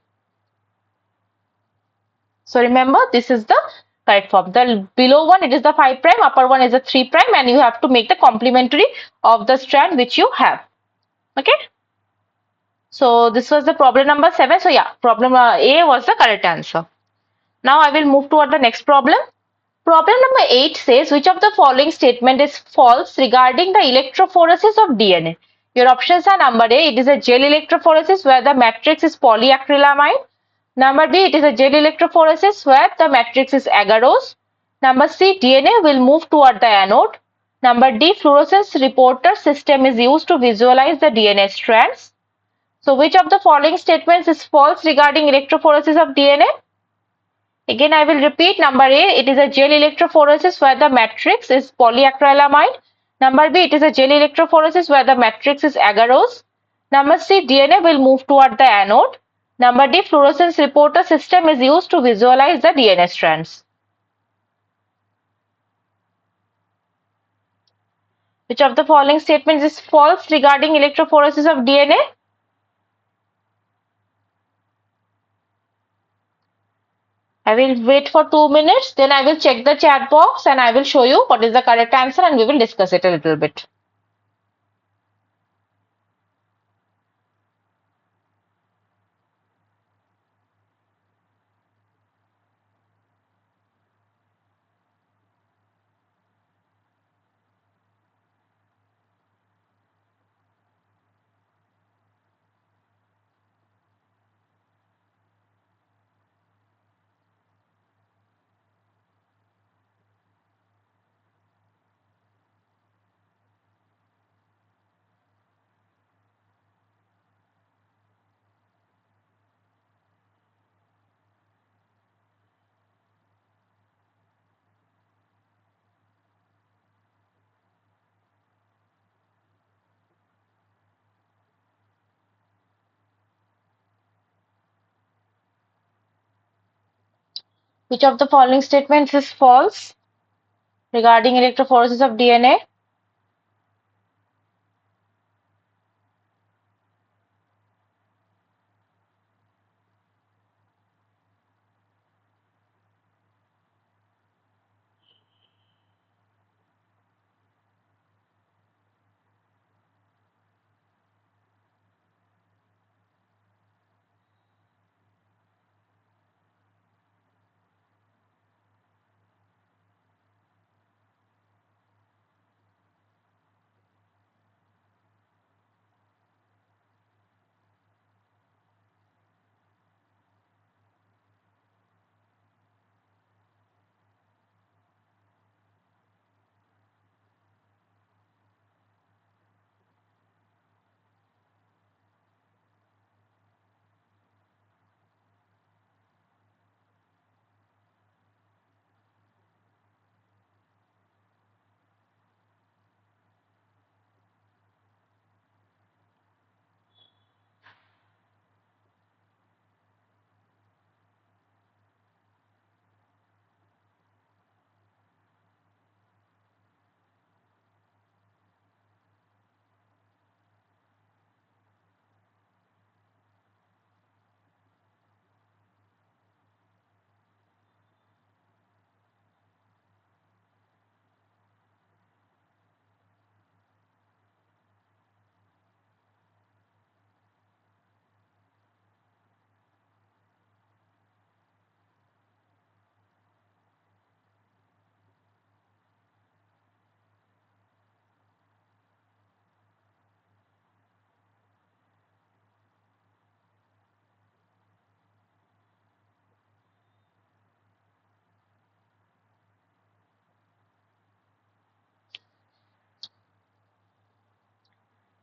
Speaker 1: so remember, this is the correct form. The below one, it is the 5 prime, upper one is the 3 prime, and you have to make the complementary of the strand which you have. Okay, so this was the problem number 7. So yeah, problem A was the correct answer. Now I will move toward the next problem. Problem number 8 says, which of the following statement is false regarding the electrophoresis of DNA? Your options are: number A, it is a gel electrophoresis where the matrix is polyacrylamide. Number B, it is a gel electrophoresis where the matrix is agarose. Number C, DNA will move toward the anode. Number D, fluorescence reporter system is used to visualize the DNA strands. So which of the following statements is false regarding electrophoresis of DNA? Again, I will repeat. Number A, it is a gel electrophoresis where the matrix is polyacrylamide. Number B, it is a gel electrophoresis where the matrix is agarose. Number C, DNA will move toward the anode. Number D, fluorescence reporter system is used to visualize the DNA strands. Which of the following statements is false regarding electrophoresis of DNA? I will wait for 2 minutes, then I will check the chat box and I will show you what is the correct answer and we will discuss it a little bit. Which of the following statements is false regarding electrophoresis of DNA?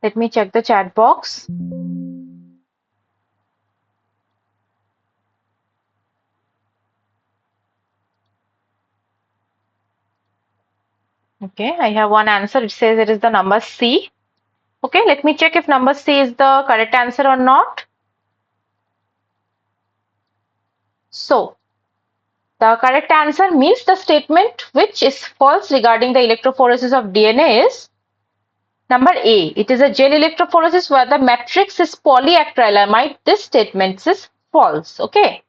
Speaker 1: Let me check the chat box. Okay, I have one answer. It says it is the number C. Okay, let me check if number C is the correct answer or not. So, the correct answer means the statement which is false regarding the electrophoresis of DNA is number A. It is a gel electrophoresis where the matrix is polyacrylamide. This statement is false. Okay.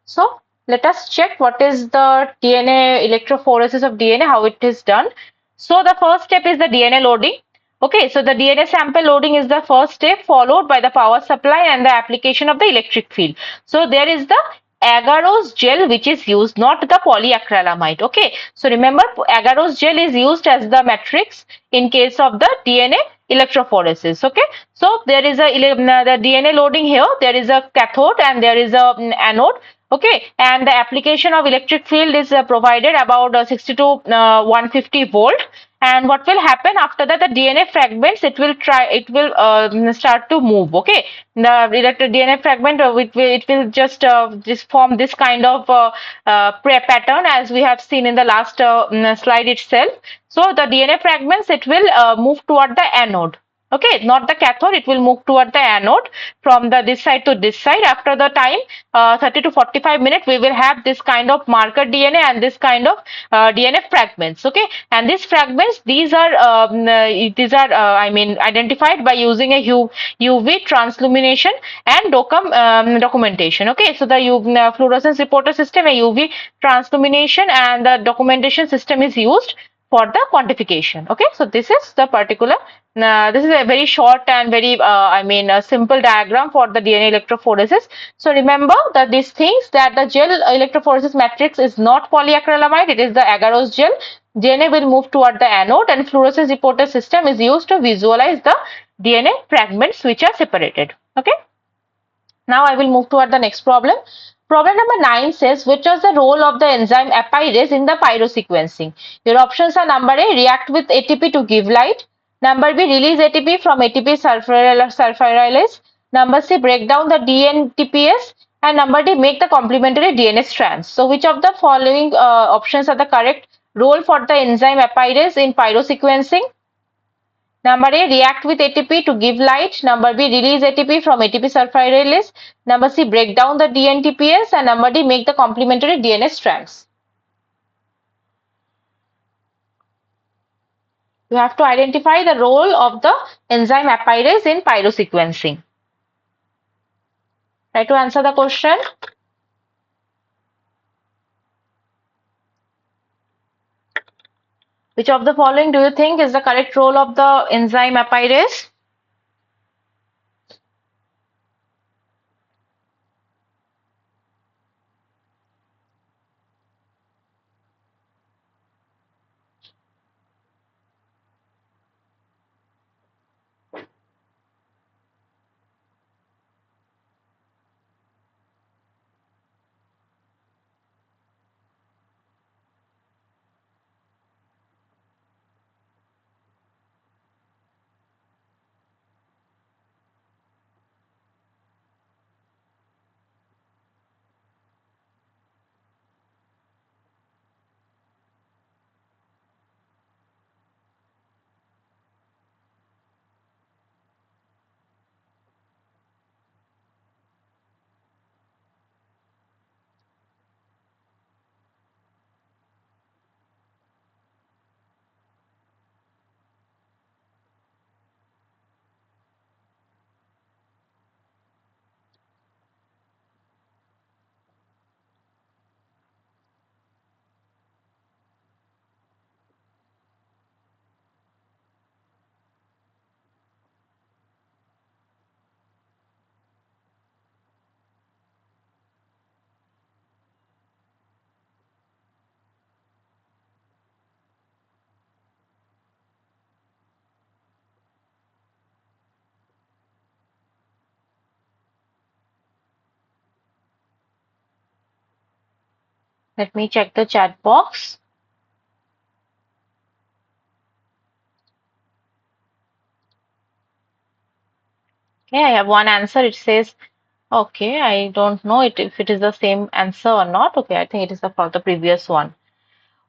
Speaker 1: So let us check what is the DNA electrophoresis of DNA, how it is done. So the first step is the DNA loading. Okay, so the DNA sample loading is the first step, followed by the power supply and the application of the electric field. So there is the agarose gel which is used, not the polyacrylamide. Okay, so remember agarose gel is used as the matrix in case of the DNA electrophoresis. Okay, so there is the DNA loading here. There is a cathode and there is a anode. Okay, and the application of electric field is provided about 60 to 150 volt, and what will happen after that, the DNA fragments, it will start to move. Okay, the DNA fragment, it will just form this kind of pattern as we have seen in the last slide itself. So the DNA fragments, it will move toward the anode. Okay, not the cathode, it will move toward the anode from this side to this side. After the time 30 to 45 minutes, we will have this kind of marker DNA and this kind of DNA fragments. Okay, and these fragments, these are I mean, identified by using a UV transillumination and documentation. Okay, so the fluorescence reporter system, a UV transillumination and the documentation system is used for the quantification. Okay, so this is the particular this is a very short and very I mean a simple diagram for the DNA electrophoresis. So remember that these things, that the gel electrophoresis matrix is not polyacrylamide, it is the agarose gel. DNA will move toward the anode, and fluorescence reporter system is used to visualize the DNA fragments which are separated. Okay. Now I will move toward the next problem. Problem number 9 says, which was the role of the enzyme apirase in the pyrosequencing? Your options are: number A, react with ATP to give light; number B, release ATP from ATP sulfurylase; number C, break down the DNTPase; and number D, make the complementary DNA strands. So which of the following options are the correct role for the enzyme apirase in pyrosequencing? Number A, react with ATP to give light; number B, release ATP from ATP sulfurylase; number C, break down the DNTPase; and number D, make the complementary DNA strands. You have to identify the role of the enzyme apirase in pyrosequencing. Try to answer the question. Which of the following do you think is the correct role of the enzyme apirase? Let me check the chat box. Okay, I have one answer. It says, okay, I don't know if it is the same answer or not. Okay, I think it is for the previous one.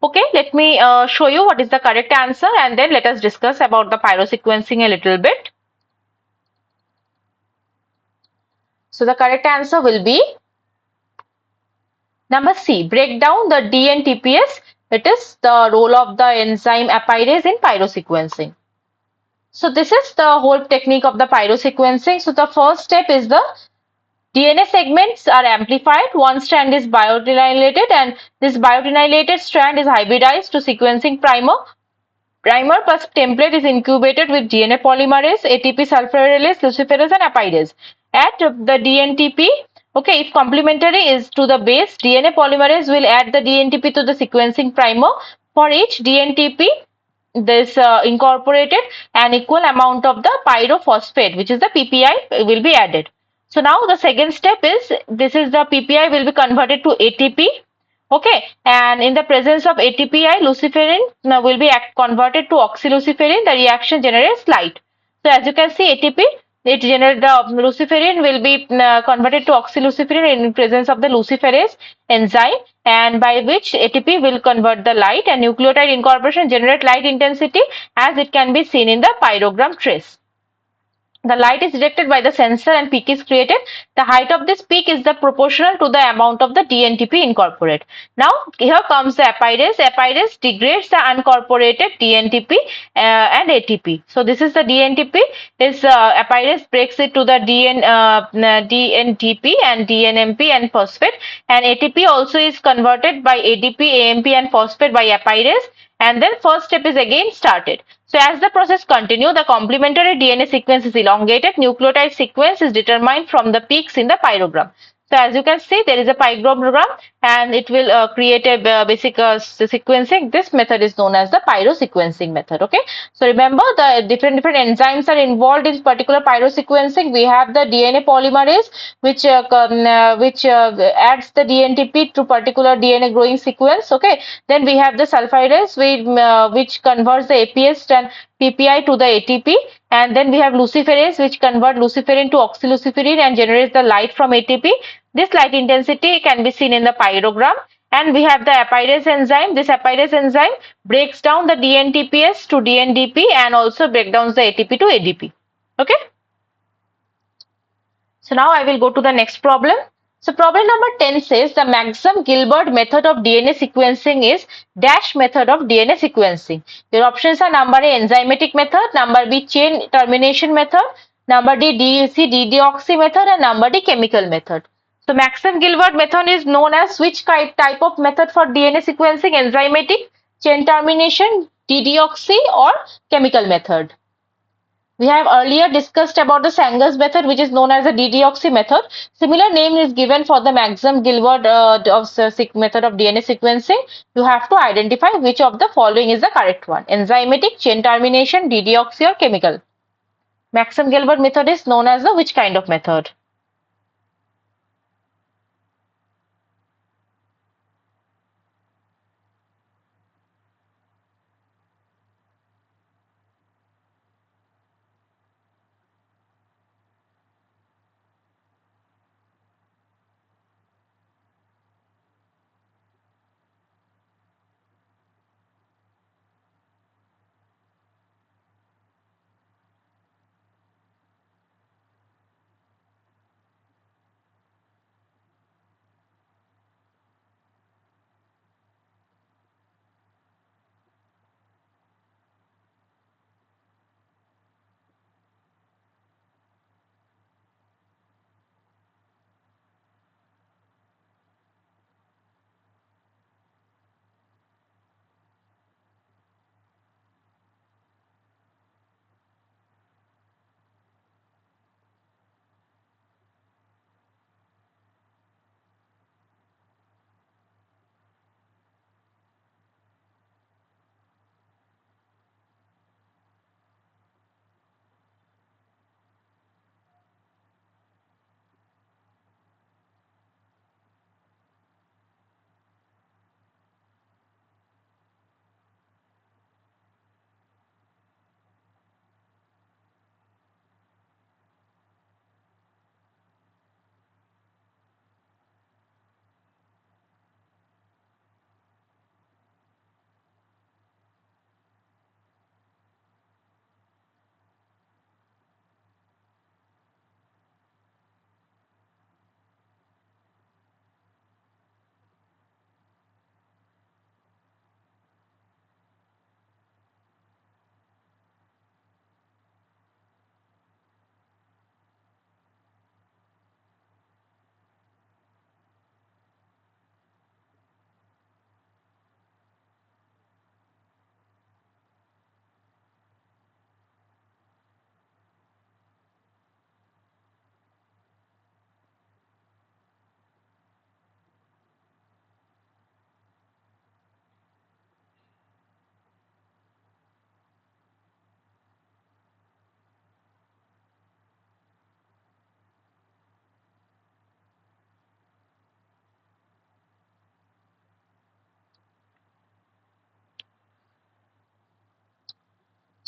Speaker 1: Okay, let me show you what is the correct answer, and then let us discuss about the pyrosequencing a little bit. So the correct answer will be number C, break down the DNTPase. It is the role of the enzyme apirase in pyrosequencing. So this is the whole technique of the pyrosequencing. So the first step is the DNA segments are amplified. One strand is biotinylated, and this biotinylated strand is hybridized to sequencing primer. Primer plus template is incubated with DNA polymerase, ATP sulfurylase, luciferase, and apirase. Add the DNTP. Okay, if complementary is to the base, DNA polymerase will add the DNTP to the sequencing primer. For each DNTP, this incorporated an equal amount of the pyrophosphate, which is the PPI, will be added. So now the second step is, this is the PPI will be converted to ATP. Okay, and in the presence of ATPI, luciferin will be converted to oxyluciferin. The reaction generates light. So as you can see, ATP, it generates the luciferin will be converted to oxyluciferin in presence of the luciferase enzyme, and by which ATP will convert the light, and nucleotide incorporation generate light intensity as it can be seen in the pyrogram trace. The light is detected by the sensor and peak is created. The height of this peak is the proportional to the amount of the DNTP incorporate. Now here comes the apirase. Apirase degrades the uncorporated DNTP and ATP. So this is the DNTP. This apirase breaks it to the DNTP and DNMP and phosphate. And ATP also is converted by ADP, AMP and phosphate by apirase. And then first step is again started. So as the process continues, the complementary DNA sequence is elongated. Nucleotide sequence is determined from the peaks in the pyrogram. So as you can see, there is a pyrogram and it will create a basic sequencing. This method is known as the pyrosequencing method. Okay. So remember, the different enzymes are involved in particular pyrosequencing. We have the DNA polymerase, which adds the DNTP to particular DNA growing sequence. Okay. Then we have the sulfidase, which converts the APS and PPI to the ATP, and then we have luciferase, which convert luciferin to oxyluciferin and generates the light from ATP. This light intensity can be seen in the pyrogram. And we have the apirase enzyme. This apirase enzyme breaks down the DNTPS to DNDP and also breaks down the ATP to ADP. Okay. So now I will go to the next problem. So problem number 10 says the Maxam-Gilbert method of DNA sequencing is dash method of DNA sequencing. Your options are number A, enzymatic method, number B, chain termination method, number D, deoxy method, and number D, chemical method. So Maxam-Gilbert method is known as which type of method for DNA sequencing? Enzymatic, chain termination, deoxy, or chemical method? We have earlier discussed about the Sanger's method, which is known as the deoxy method. Similar name is given for the Maxam-Gilbert method of DNA sequencing. You have to identify which of the following is the correct one: enzymatic, chain termination, deoxy, or chemical. Maxam-Gilbert method is known as the which kind of method?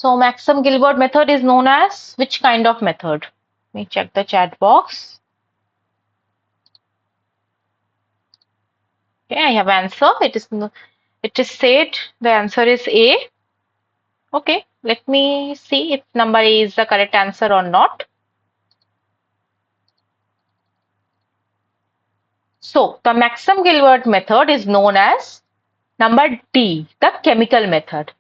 Speaker 1: So Maxim-Gilbert method is known as which kind of method? Let me check the chat box. Okay, I have answer. It is said the answer is A. Okay, let me see if number A is the correct answer or not. So the Maxim-Gilbert method is known as number D, the chemical method.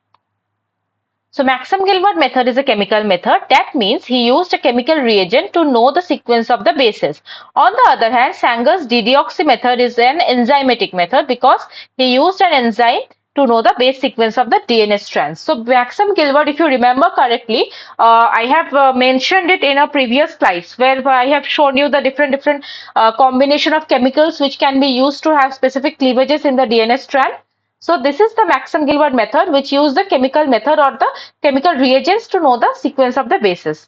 Speaker 1: So Maxim-Gilbert method is a chemical method. That means he used a chemical reagent to know the sequence of the bases. On the other hand, Sanger's dideoxy method is an enzymatic method because he used an enzyme to know the base sequence of the DNA strands. So Maxim-Gilbert, if you remember correctly, I have mentioned it in a previous slides where I have shown you the different combination of chemicals which can be used to have specific cleavages in the DNA strand. So this is the Maxim-Gilbert method which use the chemical method or the chemical reagents to know the sequence of the bases.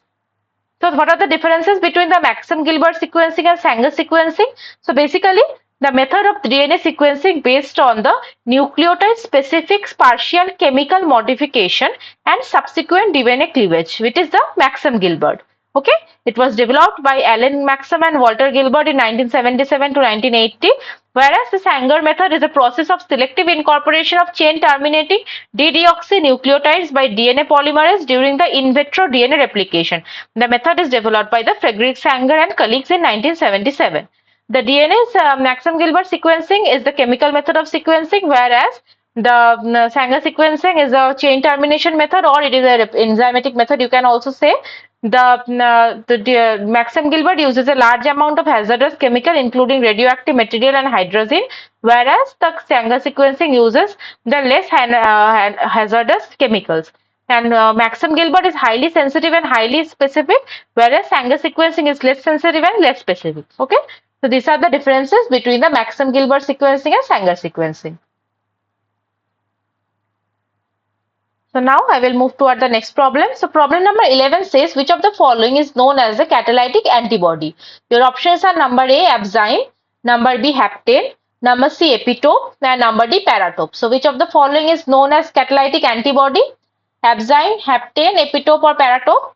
Speaker 1: So what are the differences between the Maxim-Gilbert sequencing and Sanger sequencing? So basically the method of DNA sequencing based on the nucleotide specific partial chemical modification and subsequent DNA cleavage, which is the Maxim-Gilbert. Okay, it was developed by Alan Maxim and Walter Gilbert in 1977 to 1980, whereas the Sanger method is a process of selective incorporation of chain terminating deoxynucleotides by DNA polymerase during the in vitro DNA replication. The method is developed by the Frederick Sanger and colleagues in 1977. The DNA's Maxim-Gilbert sequencing is the chemical method of sequencing, whereas the Sanger sequencing is a chain termination method, or it is a enzymatic method. You can also say the Maxim-Gilbert uses a large amount of hazardous chemical, including radioactive material and hydrazine, whereas the Sanger sequencing uses the less hazardous chemicals. And Maxim-Gilbert is highly sensitive and highly specific, whereas Sanger sequencing is less sensitive and less specific. Okay, so these are the differences between the Maxim-Gilbert sequencing and Sanger sequencing. So now I will move toward the next problem. So problem number 11 says which of the following is known as a catalytic antibody? Your options are number A, absine, number B, haptane, number C, epitope, and number D, paratope. So which of the following is known as catalytic antibody? Absine, haptane, epitope, or paratope?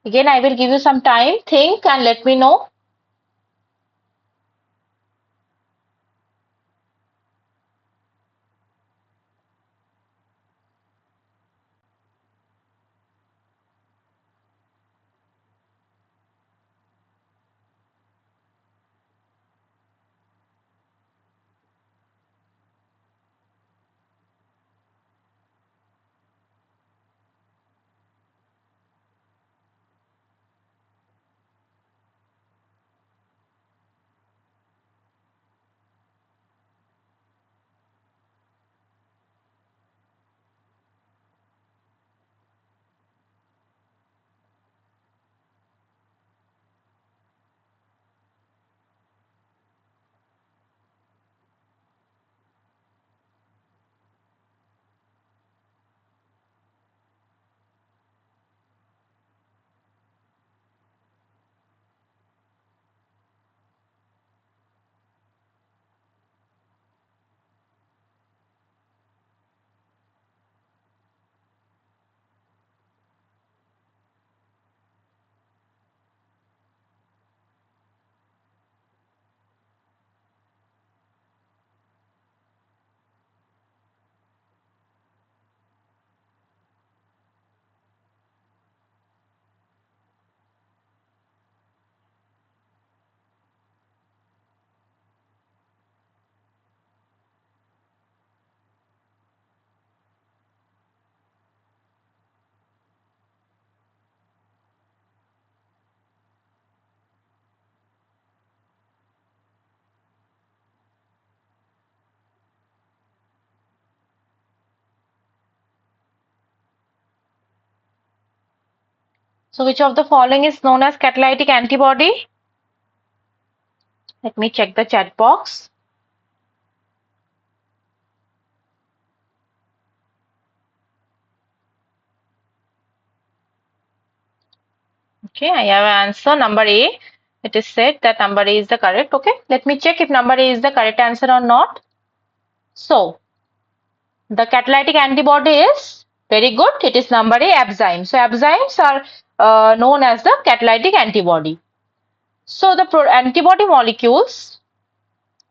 Speaker 1: Again, I will give you some time. Think and let me know. So which of the following is known as catalytic antibody? Let me check the chat box. Okay, I have an answer number A. It is said that number A is the correct. Okay, let me check if number A is the correct answer or not. So, the catalytic antibody is very good. It is number A, enzyme. So, enzymes are known as the catalytic antibody. So, the antibody molecules.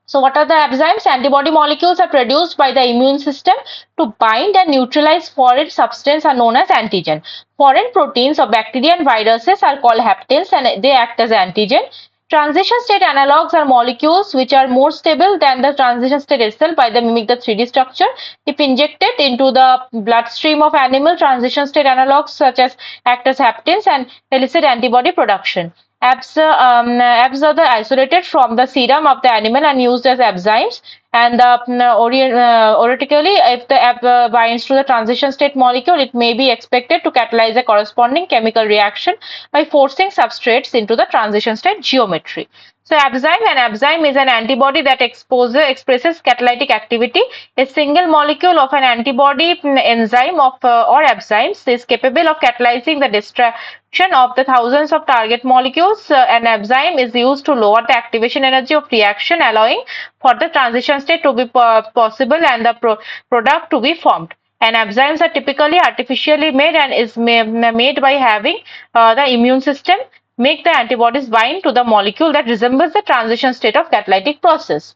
Speaker 1: So, what are the enzymes? Antibody molecules are produced by the immune system to bind and neutralize foreign substance are known as antigen. Foreign proteins of bacteria and viruses are called haptens and they act as antigen. Transition state analogues are molecules which are more stable than the transition state itself by the mimic the 3D structure. If injected into the bloodstream of animal, transition state analogues such as act as haptens and elicit antibody production. Abs are the isolated from the serum of the animal and used as enzymes. And theoretically, if the ab binds to the transition state molecule, it may be expected to catalyze a corresponding chemical reaction by forcing substrates into the transition state geometry. So, an enzyme is an antibody that expresses catalytic activity. A single molecule of an antibody enzyme or enzymes is capable of catalyzing the destruction of the thousands of target molecules. An enzyme is used to lower the activation energy of reaction, allowing for the transition state to be possible and the product to be formed. And enzymes are typically artificially made and is made by having the immune system make the antibodies bind to the molecule that resembles the transition state of catalytic process.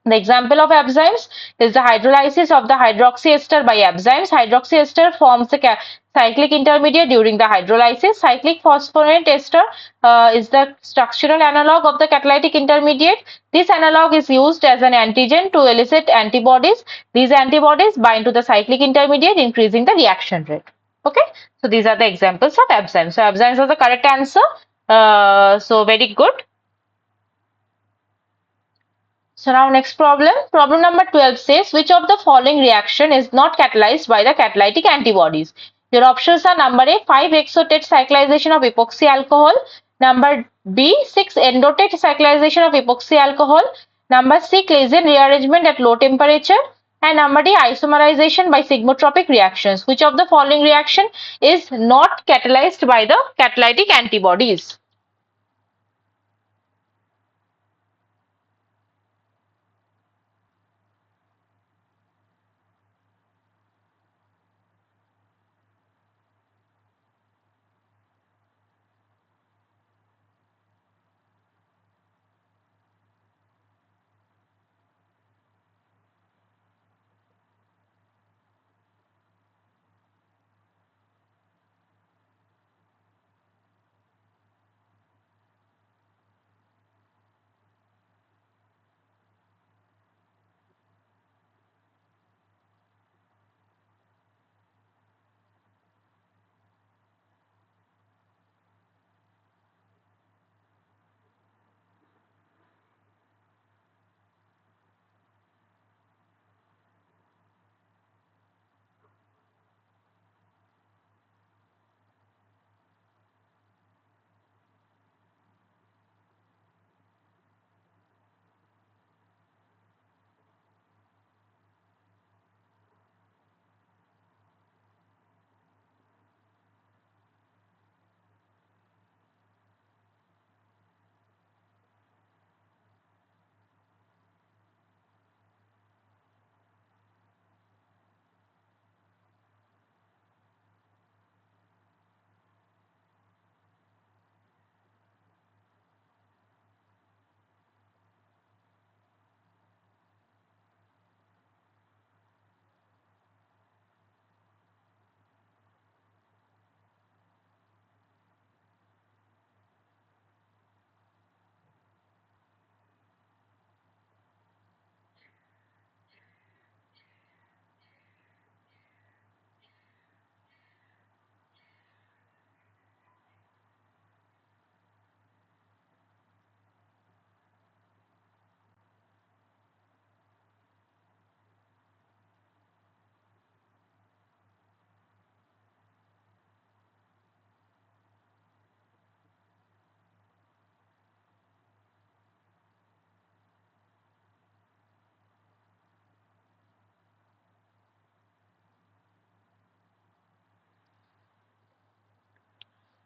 Speaker 1: The example of enzymes is the hydrolysis of the hydroxy ester by enzymes. Hydroxy ester forms the cyclic intermediate during the hydrolysis. Cyclic phosphonate ester is the structural analog of the catalytic intermediate. This analog is used as an antigen to elicit antibodies. These antibodies bind to the cyclic intermediate, increasing the reaction rate. Okay, so these are the examples of enzymes. So enzymes are the correct answer. So very good. So now next problem. Problem number 12 says which of the following reaction is not catalyzed by the catalytic antibodies? Your options are number A 5-hexotate cyclization of epoxy alcohol, number B 6-endotate cyclization of epoxy alcohol, number C Claisen rearrangement at low temperature, and number D isomerization by sigmotropic reactions. Which of the following reaction is not catalyzed by the catalytic antibodies?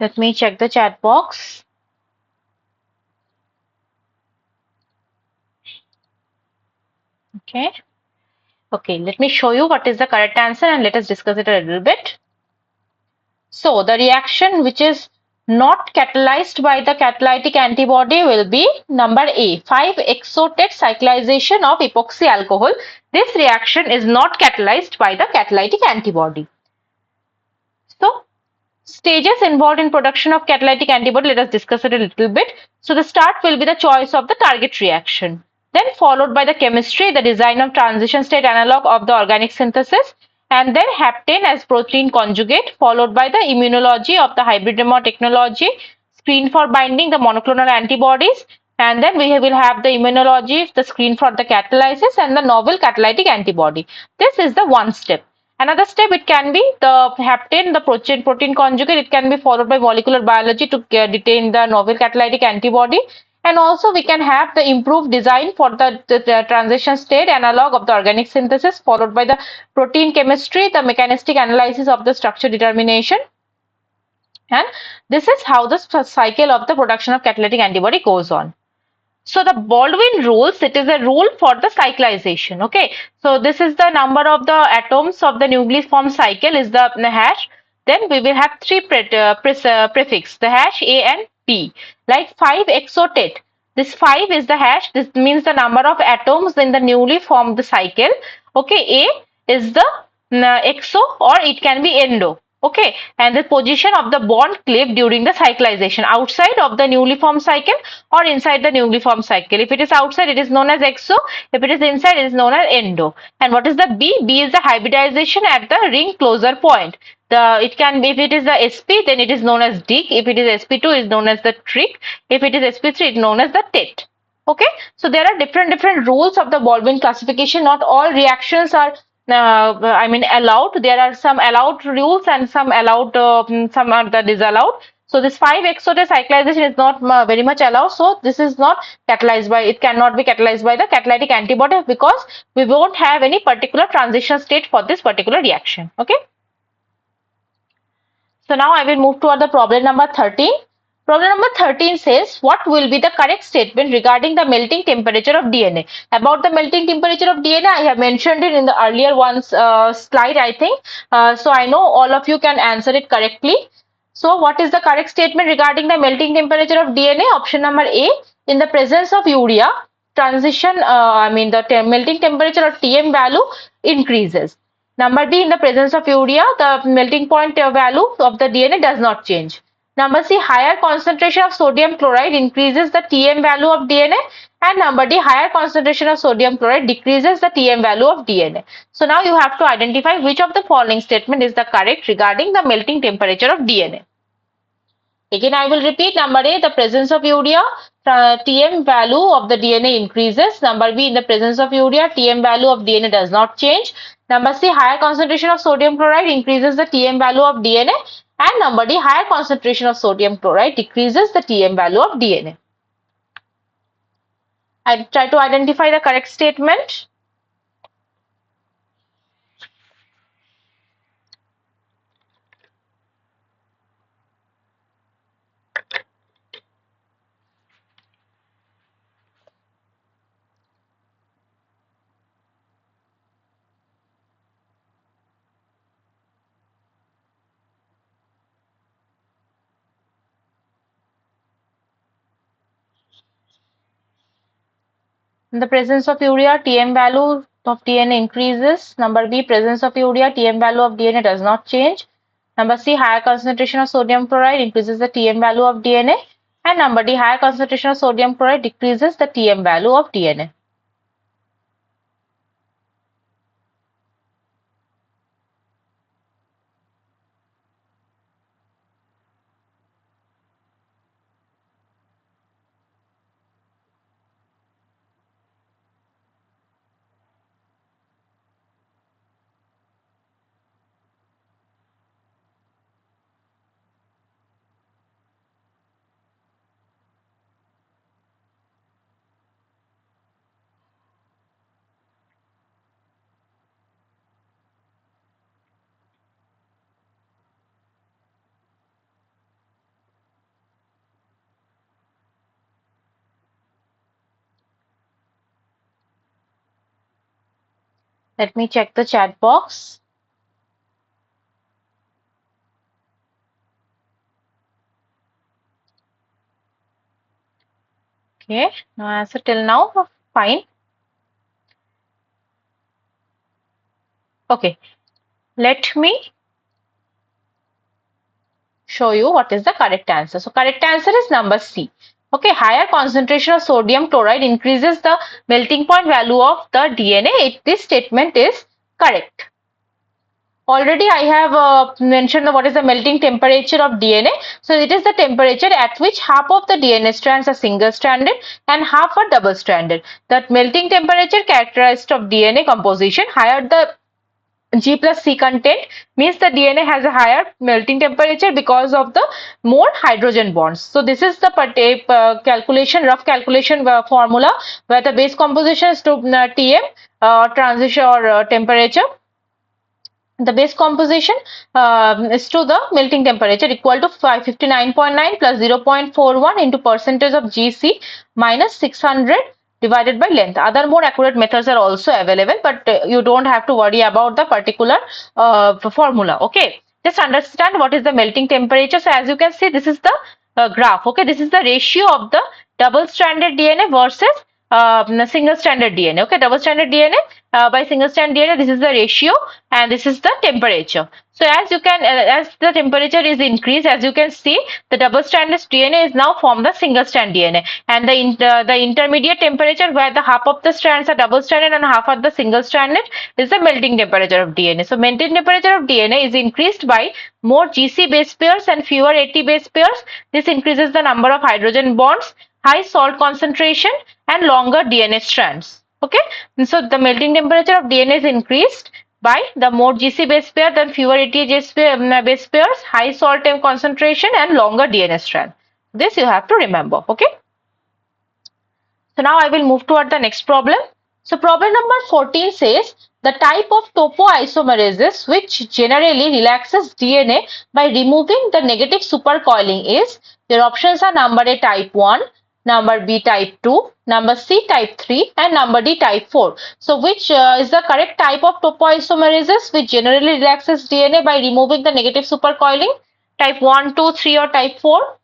Speaker 1: Let me check the chat box. Okay. Okay, let me show you what is the correct answer and let us discuss it a little bit. So the reaction which is not catalyzed by the catalytic antibody will be number A, 5-exotet cyclization of epoxy alcohol. This reaction is not catalyzed by the catalytic antibody. So stages involved in production of catalytic antibody, let us discuss it a little bit. So the start will be the choice of the target reaction. Then followed by the chemistry, the design of transition state analog of the organic synthesis, and then haptane as protein conjugate, followed by the immunology of the hybridoma technology, screen for binding the monoclonal antibodies, and then we will have the immunology, the screen for the catalysis, and the novel catalytic antibody. This is the one step. Another step, it can be the haptane, the protein conjugate. It can be followed by molecular biology to detain the novel catalytic antibody. And also we can have the improved design for the transition state analog of the organic synthesis, followed by the protein chemistry, the mechanistic analysis of the structure determination. And this is how the cycle of the production of catalytic antibody goes on. So the Baldwin rules, it is a rule for the cyclization. Okay, so this is the number of the atoms of the nucleus formed cycle is the hash. Then we will have three prefix, the hash A and P, like 5-exotet. This 5 is the hash. This means the number of atoms in the newly formed the cycle. Okay, A is the exo or it can be endo. Okay, and the position of the bond cliff during the cyclization outside of the newly formed cycle or inside the newly formed cycle. If it is outside, it is known as exo. If it is inside, it is known as endo. And what is the B? B is the hybridization at the ring closure point. It can be, if it is the sp, then it is known as dick. If it is sp2, it is known as the trick. If it is sp3, it is known as the tet. Okay, so there are different rules of the Baldwin classification. Not all reactions are allowed. There are some allowed rules and some allowed, some are the disallowed. So this 5-exotet cyclization is not very much allowed. So this is not catalyzed by, it cannot be catalyzed by the catalytic antibody because we won't have any particular transition state for this particular reaction. Okay. So now I will move toward the problem number 13. Problem number 13 says, what will be the correct statement regarding the melting temperature of DNA? About the melting temperature of DNA, I have mentioned it in the earlier one's slide, I think. So I know all of you can answer it correctly. So what is the correct statement regarding the melting temperature of DNA? Option number A, in the presence of urea, the melting temperature of Tm value increases. Number B, in the presence of urea, the melting point value of the DNA does not change. Number C, higher concentration of sodium chloride increases the Tm value of DNA. And number D, higher concentration of sodium chloride decreases the Tm value of DNA. So now you have to identify which of the following statement is the correct regarding the melting temperature of DNA. Again, I will repeat. Number A, the presence of urea, Tm value of the DNA increases. Number B, in the presence of urea, Tm value of DNA does not change. Number C, higher concentration of sodium chloride increases the Tm value of DNA. And number D, higher concentration of sodium chloride decreases the Tm value of DNA. I try to identify the correct statement. In the presence of urea, Tm value of DNA increases. Number B, presence of urea, Tm value of DNA does not change. Number C, higher concentration of sodium chloride increases the Tm value of DNA. And number D, higher concentration of sodium chloride decreases the Tm value of DNA. Let me check the chat box. Okay, no answer till now. Fine. Okay, let me show you what is the correct answer. So correct answer is number C. Okay, higher concentration of sodium chloride increases the melting point value of the DNA. This statement is correct. Already I have mentioned what is the melting temperature of DNA. So it is the temperature at which half of the DNA strands are single-stranded and half are double-stranded. That melting temperature characteristic of DNA composition, higher the G plus C content means the DNA has a higher melting temperature because of the more hydrogen bonds. So this is the calculation, rough calculation formula where the base composition is to Tm transition or temperature. The base composition is to the melting temperature equal to 559.9 plus 0.41 into percentage of Gc minus 600 divided by length. Other more accurate methods are also available, but you don't have to worry about the particular formula. Okay, just understand what is the melting temperature. So as you can see, this is the graph. Okay, this is the ratio of the double-stranded DNA versus single-stranded DNA. Okay, double-stranded DNA by single-strand DNA. This is the ratio, and this is the temperature. So as the temperature is increased, as you can see, the double-stranded DNA is now from the single-strand DNA, and the intermediate temperature where the half of the strands are double-stranded and half are the single-stranded is the melting temperature of DNA. So melting temperature of DNA is increased by more GC base pairs and fewer AT base pairs. This increases the number of hydrogen bonds, high salt concentration, and longer DNA strands. Okay, and so the melting temperature of DNA is increased by the more GC base pair than fewer AT base pairs, high salt concentration, and longer DNA strand. This you have to remember. Okay. So now I will move toward the next problem. So problem number 14 says the type of topoisomerases which generally relaxes DNA by removing the negative supercoiling is, your options are number A type 1, number B type 2, number C type 3 and number D type 4. So which is the correct type of topoisomerases which generally relaxes DNA by removing the negative supercoiling? Type 1, 2, 3 or type 4?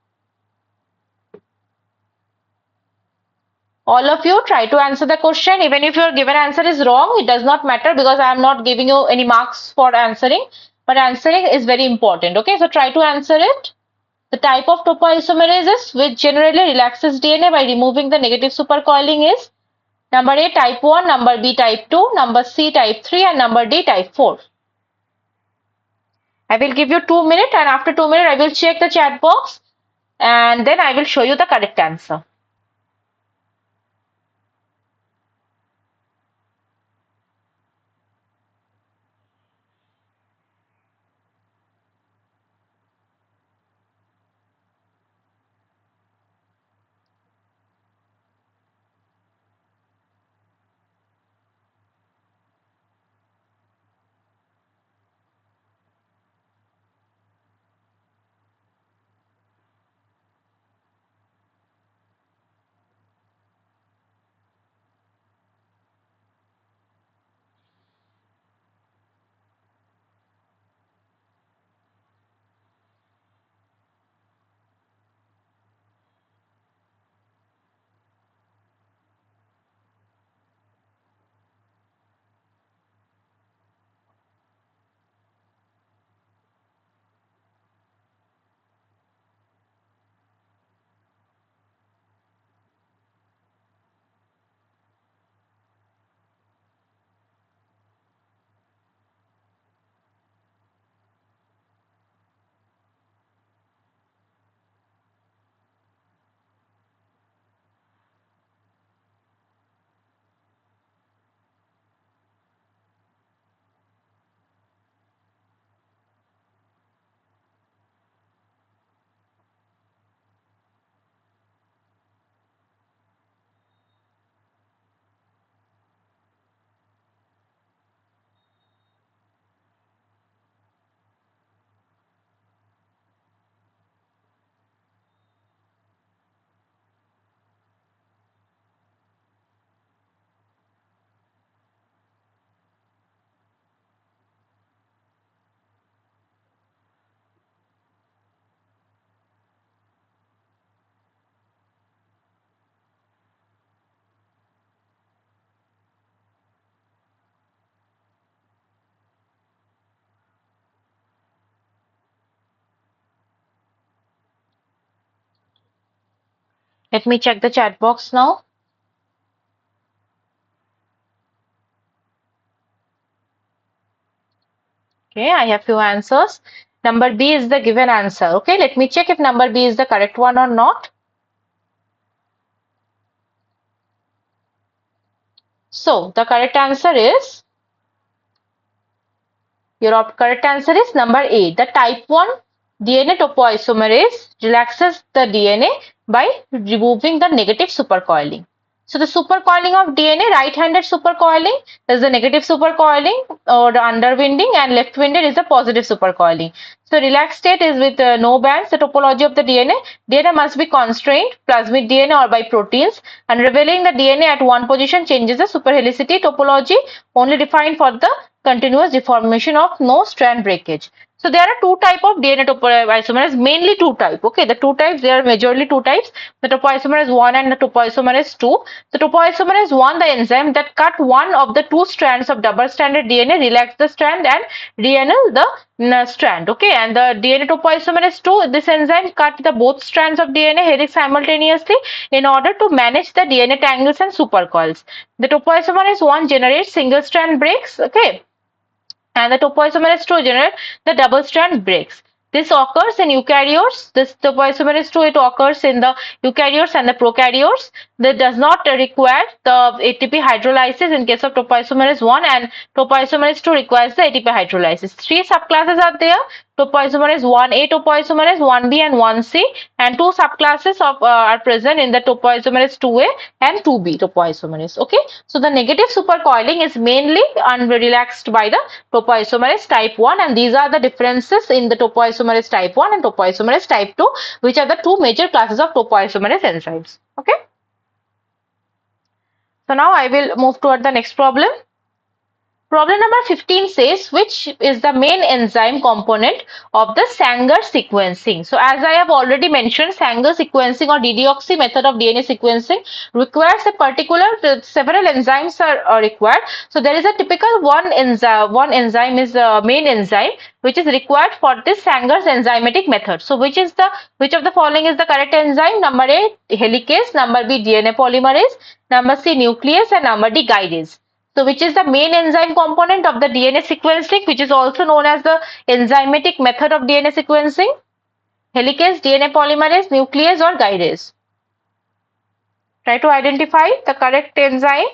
Speaker 1: All of you try to answer the question. Even if your given answer is wrong, it does not matter because I am not giving you any marks for answering. But answering is very important. Okay, so try to answer it. The type of topoisomerases which generally relaxes DNA by removing the negative supercoiling is number A type 1, number B type 2, number C type 3 and number D type 4. I will give you 2 minutes and after 2 minutes I will check the chat box and then I will show you the correct answer. Let me check the chat box now. Okay, I have few answers. Number B is the given answer. Okay, let me check if number B is the correct one or not. So the correct answer is, your correct answer is number A. The type 1 DNA topoisomerase relaxes the DNA by removing the negative supercoiling. So the supercoiling of DNA, right-handed supercoiling is the negative supercoiling or the underwinding, and left-winded is the positive supercoiling. So relaxed state is with no bands. The topology of the DNA, DNA must be constrained, plasmid DNA or by proteins, and revealing the DNA at one position changes the superhelicity topology, only defined for the continuous deformation of no strand breakage. So there are two type of DNA topoisomerase, mainly two type. Okay, the two types, there are majorly two types, the topoisomerase 1 and the topoisomerase 2. The topoisomerase 1, the enzyme that cut one of the two strands of double-stranded DNA, relax the strand and reannul the strand. Okay, and the DNA topoisomerase 2, this enzyme cut the both strands of DNA helix simultaneously in order to manage the DNA tangles and supercoils. The topoisomerase 1 generates single strand breaks. Okay, and the topoisomerase 2 generate the double strand breaks. This occurs in eukaryotes. This topoisomerase 2, it occurs in the eukaryotes and the prokaryotes. That does not require the ATP hydrolysis in case of topoisomerase 1, and topoisomerase 2 requires the ATP hydrolysis. Three subclasses are there: topoisomerase 1A topoisomerase, 1B and 1C, and two subclasses are present in the topoisomerase 2A and 2B topoisomerase. Okay, so the negative supercoiling is mainly unrelaxed by the topoisomerase type 1, and these are the differences in the topoisomerase type 1 and topoisomerase type 2, which are the two major classes of topoisomerase enzymes. Okay, so now I will move toward the next problem. Problem number 15 says, which is the main enzyme component of the Sanger sequencing? So as I have already mentioned, Sanger sequencing or DDoxy method of DNA sequencing requires a particular, several enzymes are required. So there is a typical one enzyme is the main enzyme which is required for this Sanger's enzymatic method. So which of the following is the correct enzyme? Number A, helicase; number B, DNA polymerase; number C, nuclease; and number D, guidase. So which is the main enzyme component of the DNA sequencing, which is also known as the enzymatic method of DNA sequencing? Helicase, DNA polymerase, nuclease or guidase? Try to identify the correct enzyme.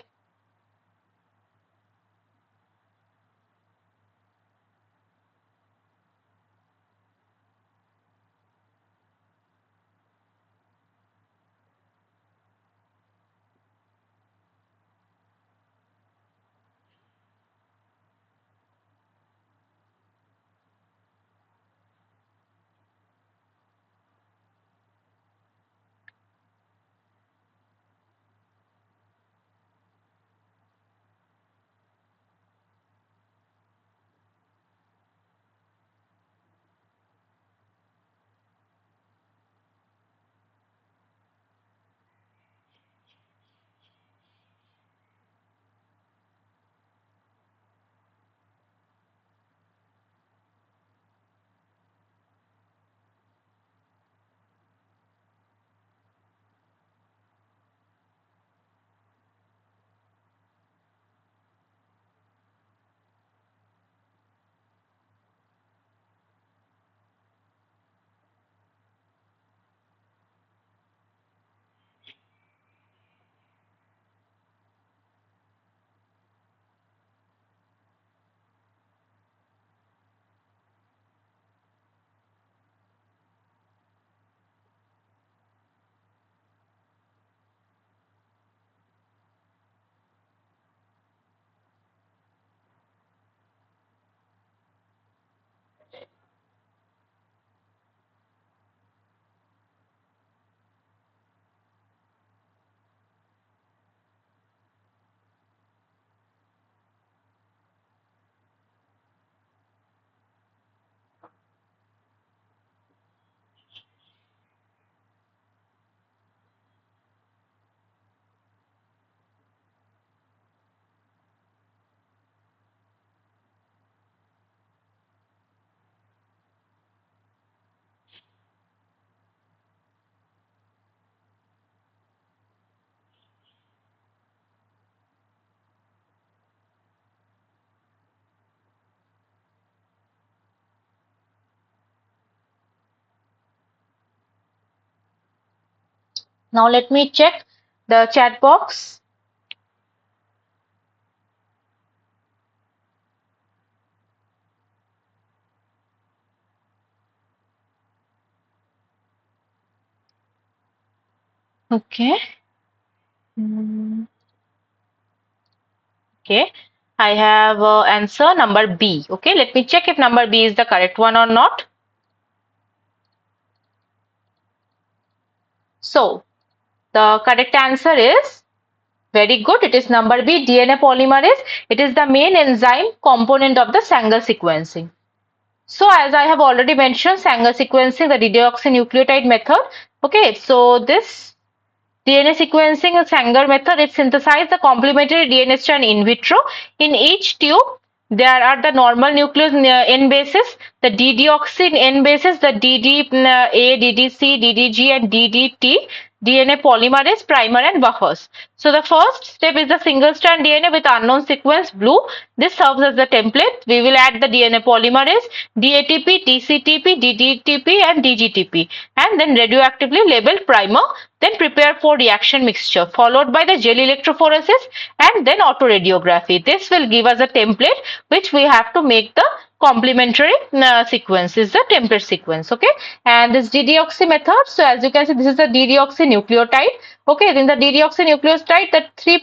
Speaker 1: Now let me check the chat box. Okay. Okay. I have answer number B. Okay. Let me check if number B is the correct one or not. So the correct answer is very good. It is number B, DNA polymerase. It is the main enzyme component of the Sanger sequencing. So as I have already mentioned, Sanger sequencing, the deoxynucleotide method. Okay, so this DNA sequencing with Sanger method, it synthesizes the complementary DNA strand in vitro. In each tube, there are the normal nucleus N bases, the D-deoxy N bases, the DD A, DDC, DDG, and DDT DNA polymerase, primer, and buffers. So the first step is the single strand DNA with unknown sequence blue. This serves as the template. We will add the DNA polymerase, DATP, DCTP, DDTP, and DGTP, and then radioactively labeled primer. Then prepare for reaction mixture, followed by the gel electrophoresis and then autoradiography. This will give us a template which we have to make the complementary sequence, is the template sequence. Okay, and this D-deoxy method. So as you can see, this is the D-deoxynucleotide. Okay, in the D-deoxynucleotide, the 3'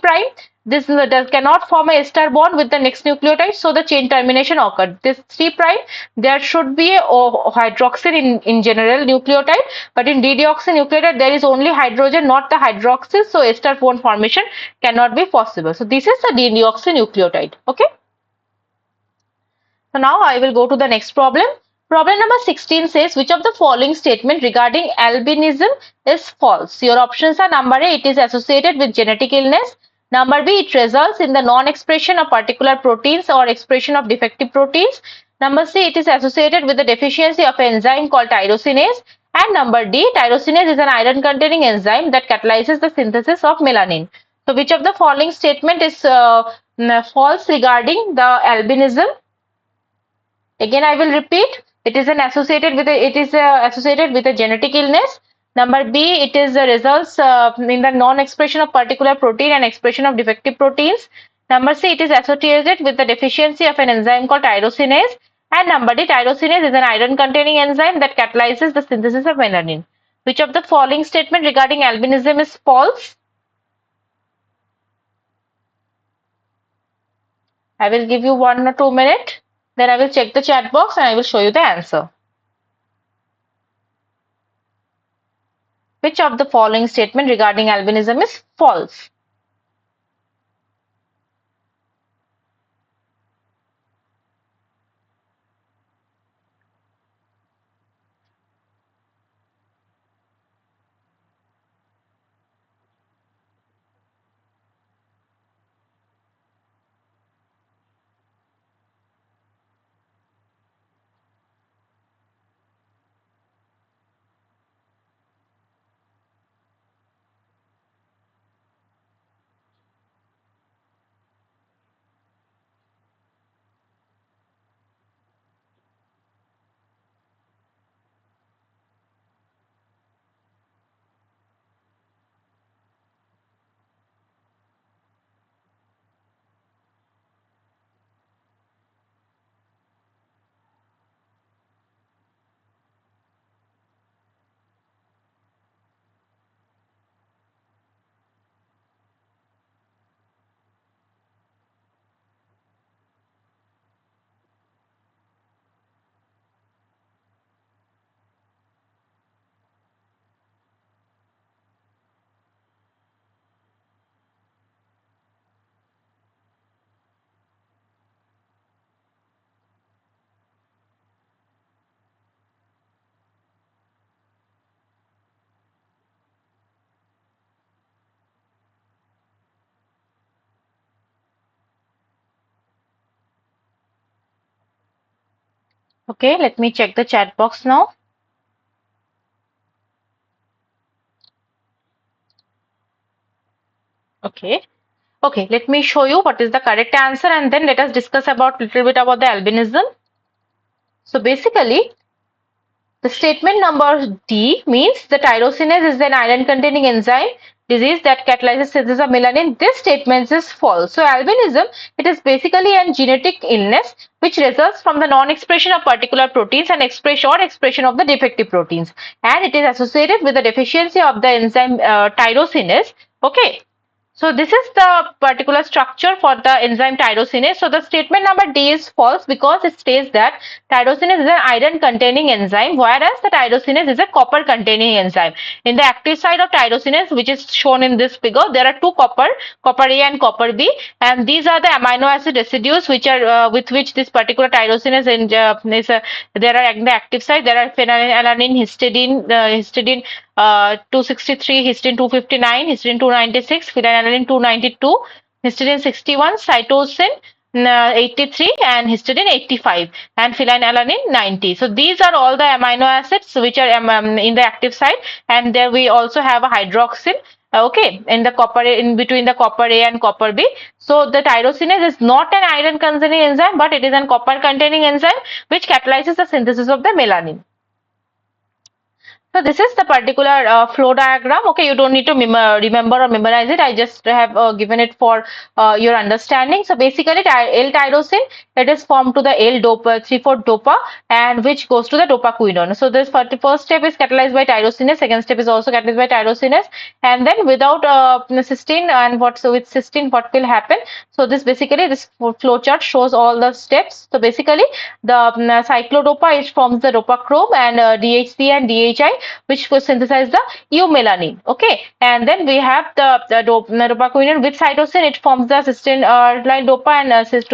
Speaker 1: this cannot form a ester bond with the next nucleotide, so the chain termination occurred. This 3', there should be a hydroxyl in general nucleotide, but in D-deoxynucleotide there is only hydrogen, not the hydroxyl, so ester bond formation cannot be possible. So this is the D-deoxynucleotide. Okay. So now I will go to the next problem. Problem number 16 says, which of the following statement regarding albinism is false? Your options are: number A, it is associated with genetic illness. Number B, it results in the non-expression of particular proteins or expression of defective proteins. Number C, it is associated with the deficiency of an enzyme called tyrosinase. And number D, tyrosinase is an iron-containing enzyme that catalyzes the synthesis of melanin. So which of the following statement is false regarding the albinism? Again, I will repeat. It is associated with a genetic illness. Number B, it is the results in the non-expression of particular protein and expression of defective proteins. Number C, it is associated with the deficiency of an enzyme called tyrosinase. And number D, tyrosinase is an iron-containing enzyme that catalyzes the synthesis of melanin. Which of the following statement regarding albinism is false? I will give you 1 or 2 minutes. Then I will check the chat box and I will show you the answer. Which of the following statement regarding albinism is false? Okay, let me check the chat box now. Okay. Okay, let me show you what is the correct answer and then let us discuss about little bit about the albinism. So basically, The statement number D means the tyrosinase is an iron-containing enzyme disease that catalyzes synthesis of melanin. This statement is false. So albinism, it is basically a genetic illness which results from the non-expression of particular proteins and expression of the defective proteins, and it is associated with the deficiency of the enzyme tyrosinase. Okay. So this is the particular structure for the enzyme tyrosinase. So the statement number D is false because it states that tyrosinase is an iron containing enzyme, whereas the tyrosinase is a copper containing enzyme. In the active site of tyrosinase, which is shown in this figure, there are two copper A and copper B, and these are the amino acid residues which are with which this particular tyrosinase there are in the active site. There are phenylalanine, histidine 263, histidine 259, histidine 296, phenylalanine 292, histidine 61, cytosine 83, and histidine 85, and phenylalanine 90. So these are all the amino acids which are in the active site, and there we also have a hydroxyl. Okay, in the copper in between the copper A and copper B. So the tyrosinase is not an iron containing enzyme, but it is a copper containing enzyme which catalyzes the synthesis of the melanin. So this is the particular flow diagram. Okay, you don't need to remember or memorize it. I just have given it for your understanding. So basically, L-tyrosine, it is formed to the L-dopa, 3,4-dopa, and which goes to the dopaquinone. So this first step is catalyzed by tyrosinase. Second step is also catalyzed by tyrosinase, and then without cysteine and with cysteine, what will happen? So this basically this flow chart shows all the steps. So basically, the cyclodopa, it forms the dopachrome, and DHC and DHI, which will synthesize the eumelanin. Okay, and then we have the dopaquinone with cytosine. It forms the cysteine line dopa, and cis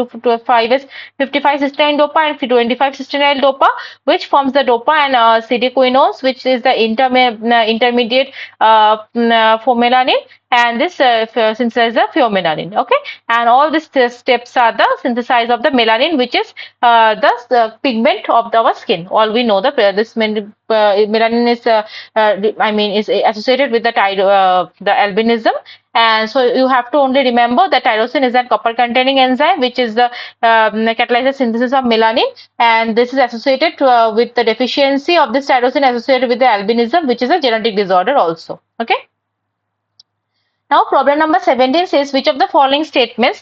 Speaker 1: 5 is 55 cysteine dopa and 25 cysteine dopa, which forms the dopa, and cdquinones, which is the intermediate for melanin, and this synthesize the pheomelanin. Okay, and all these steps are the synthesis of the melanin, which is the pigment of our skin. All we know, this melanin is is associated with the albinism, and so you have to only remember that tyrosine is a copper containing enzyme which is the catalyzes synthesis of melanin, and this is associated with the deficiency of this tyrosine associated with the albinism, which is a genetic disorder also. Okay. Now problem number 17 says which of the following statements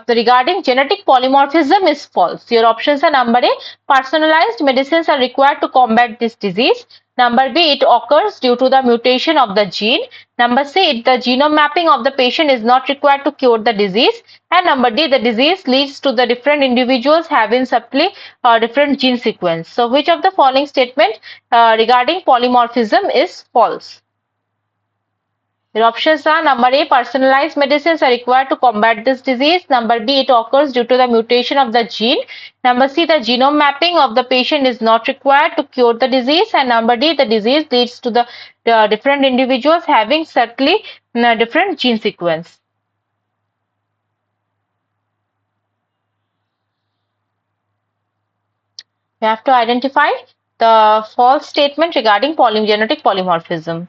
Speaker 1: regarding genetic polymorphism is false. Your options are number A, personalized medicines are required to combat this disease. Number B, it occurs due to the mutation of the gene. Number C, the genome mapping of the patient is not required to cure the disease. And number D, the disease leads to the different individuals having subtly different gene sequence. So which of the following statement regarding polymorphism is false? Your options are number A, personalized medicines are required to combat this disease. Number B, it occurs due to the mutation of the gene. Number C, the genome mapping of the patient is not required to cure the disease. And number D, the disease leads to the different individuals having subtly different gene sequence. You have to identify the false statement regarding genetic polymorphism.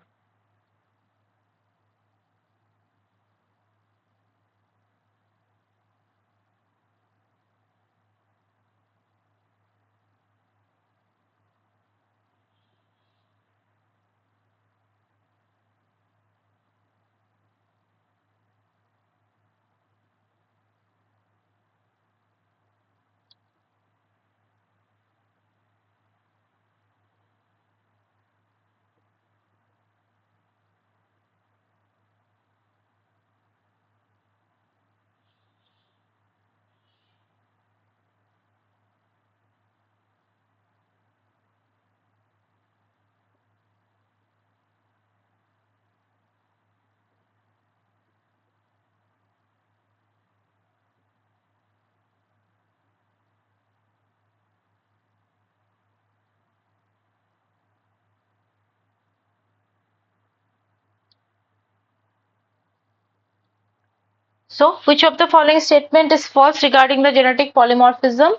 Speaker 1: So, which of the following statement is false regarding the genetic polymorphism?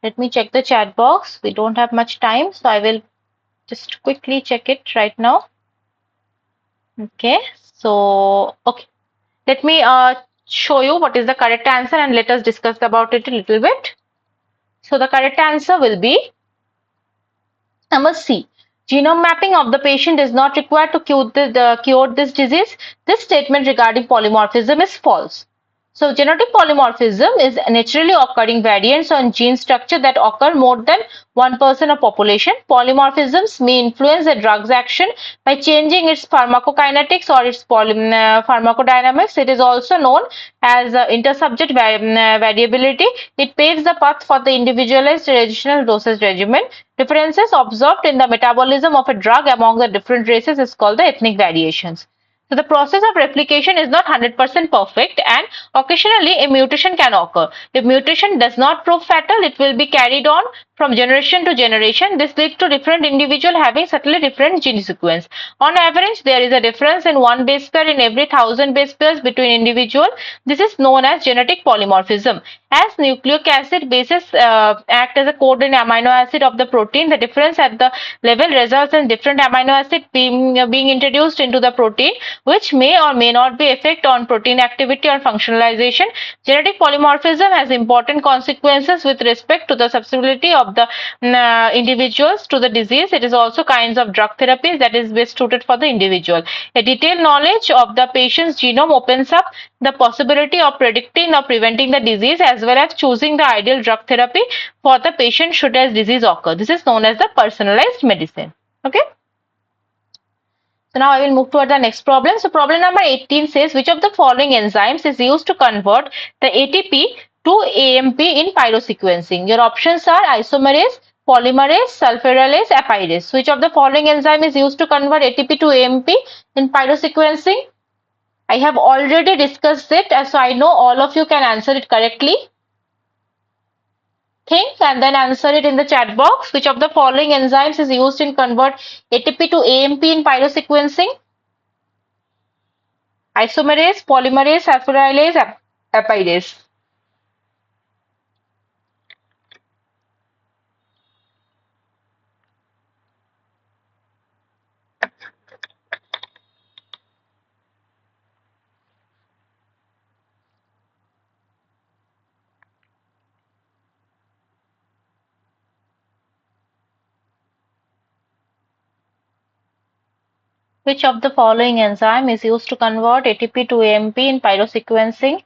Speaker 1: Let me check the chat box. We don't have much time, so I will just quickly check it right now. Okay, so okay, let me show you what is the correct answer and let us discuss about it a little bit. So the correct answer will be number C. Genome mapping of the patient is not required to cure this disease. This statement regarding polymorphism is false. So genetic polymorphism is naturally occurring variants on gene structure that occur more than 1% of population. Polymorphisms may influence a drug's action by changing its pharmacokinetics or its pharmacodynamics. It is also known as intersubject variability. It paves the path for the individualized regional dosage regimen. Differences observed in the metabolism of a drug among the different races is called the ethnic variations. So the process of replication is not 100% perfect, and occasionally a mutation can occur. If mutation does not prove fatal, it will be carried on from generation to generation. This leads to different individuals having subtly different gene sequence. On average, there is a difference in one base pair in every 1,000 base pairs between individuals. This is known as genetic polymorphism. As nucleic acid bases act as a code in amino acid of the protein, the difference at the level results in different amino acid being introduced into the protein, which may or may not be effect on protein activity or functionalization. Genetic polymorphism has important consequences with respect to the susceptibility of the individuals to the disease. It is also kinds of drug therapies that is best suited for the individual. A detailed knowledge of the patient's genome opens up the possibility of predicting or preventing the disease as well as choosing the ideal drug therapy for the patient should a disease occur. This is known as the personalized medicine. Okay. So now I will move toward the next problem. So problem number 18 says, which of the following enzymes is used to convert the ATP to AMP in pyrosequencing? Your options are isomerase, polymerase, sulfurylase, apirase. Which of the following enzyme is used to convert ATP to AMP in pyrosequencing? I have already discussed it, so I know all of you can answer it correctly. Think and then answer it in the chat box. Which of the following enzymes is used in convert ATP to AMP in pyrosequencing? Isomerase, polymerase, sulfurylase, apirase. Which of the following enzyme is used to convert ATP to AMP in pyrosequencing?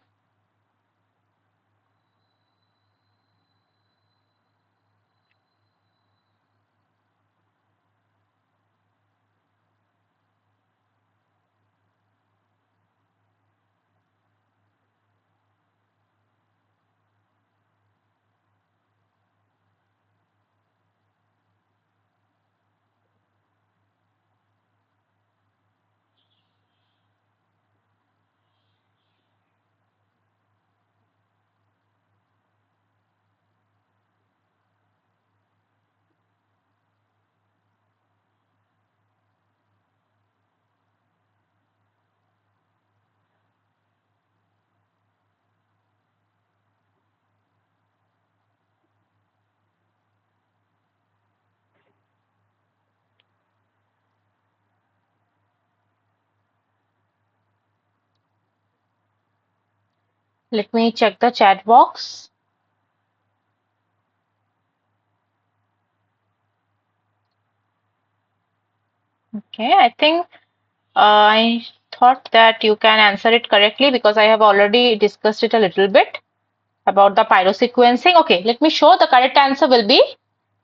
Speaker 1: Let me check the chat box. Okay, I think I thought that you can answer it correctly because I have already discussed it a little bit about the pyrosequencing. Okay, let me show the correct answer will be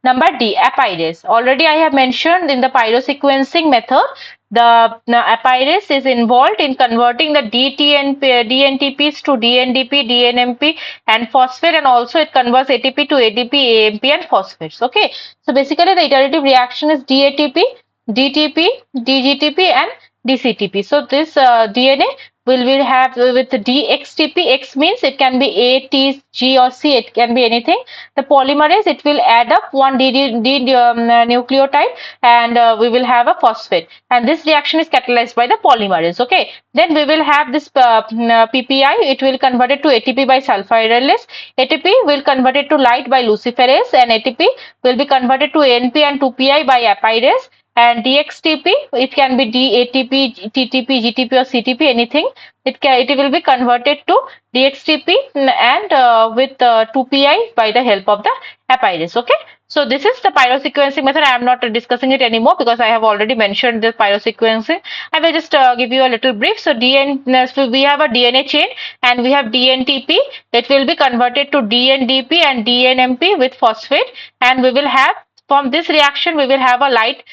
Speaker 1: number D, apirase. Already I have mentioned in the pyrosequencing method, the apirase is involved in converting the DNTPs to DNDP, DNMP and phosphate, and also it converts ATP to ADP, AMP and phosphates. Okay, so basically the iterative reaction is DATP, DTP, DGTP and DCTP. So this DNA will have with DXTP. X means it can be A, T, G or C, it can be anything. The polymerase, it will add up one nucleotide and we will have a phosphate, and this reaction is catalyzed by the polymerase. Okay, then we will have this PPI, it will convert it to ATP by sulfurylase, ATP will convert it to light by luciferase, and ATP will be converted to ANP and 2PI by apirase, and DXTP, it can be DATP, TTP, GTP or CTP, anything. It will be converted to DXTP and with 2PI by the help of the Apeiris. Okay. So this is the pyrosequencing method. I am not discussing it anymore because I have already mentioned the pyrosequencing. I will just give you a little brief. So so we have a DNA chain and we have DNTP. It will be converted to DNDP and DNMP with phosphate, and we will have, from this reaction we will have a light,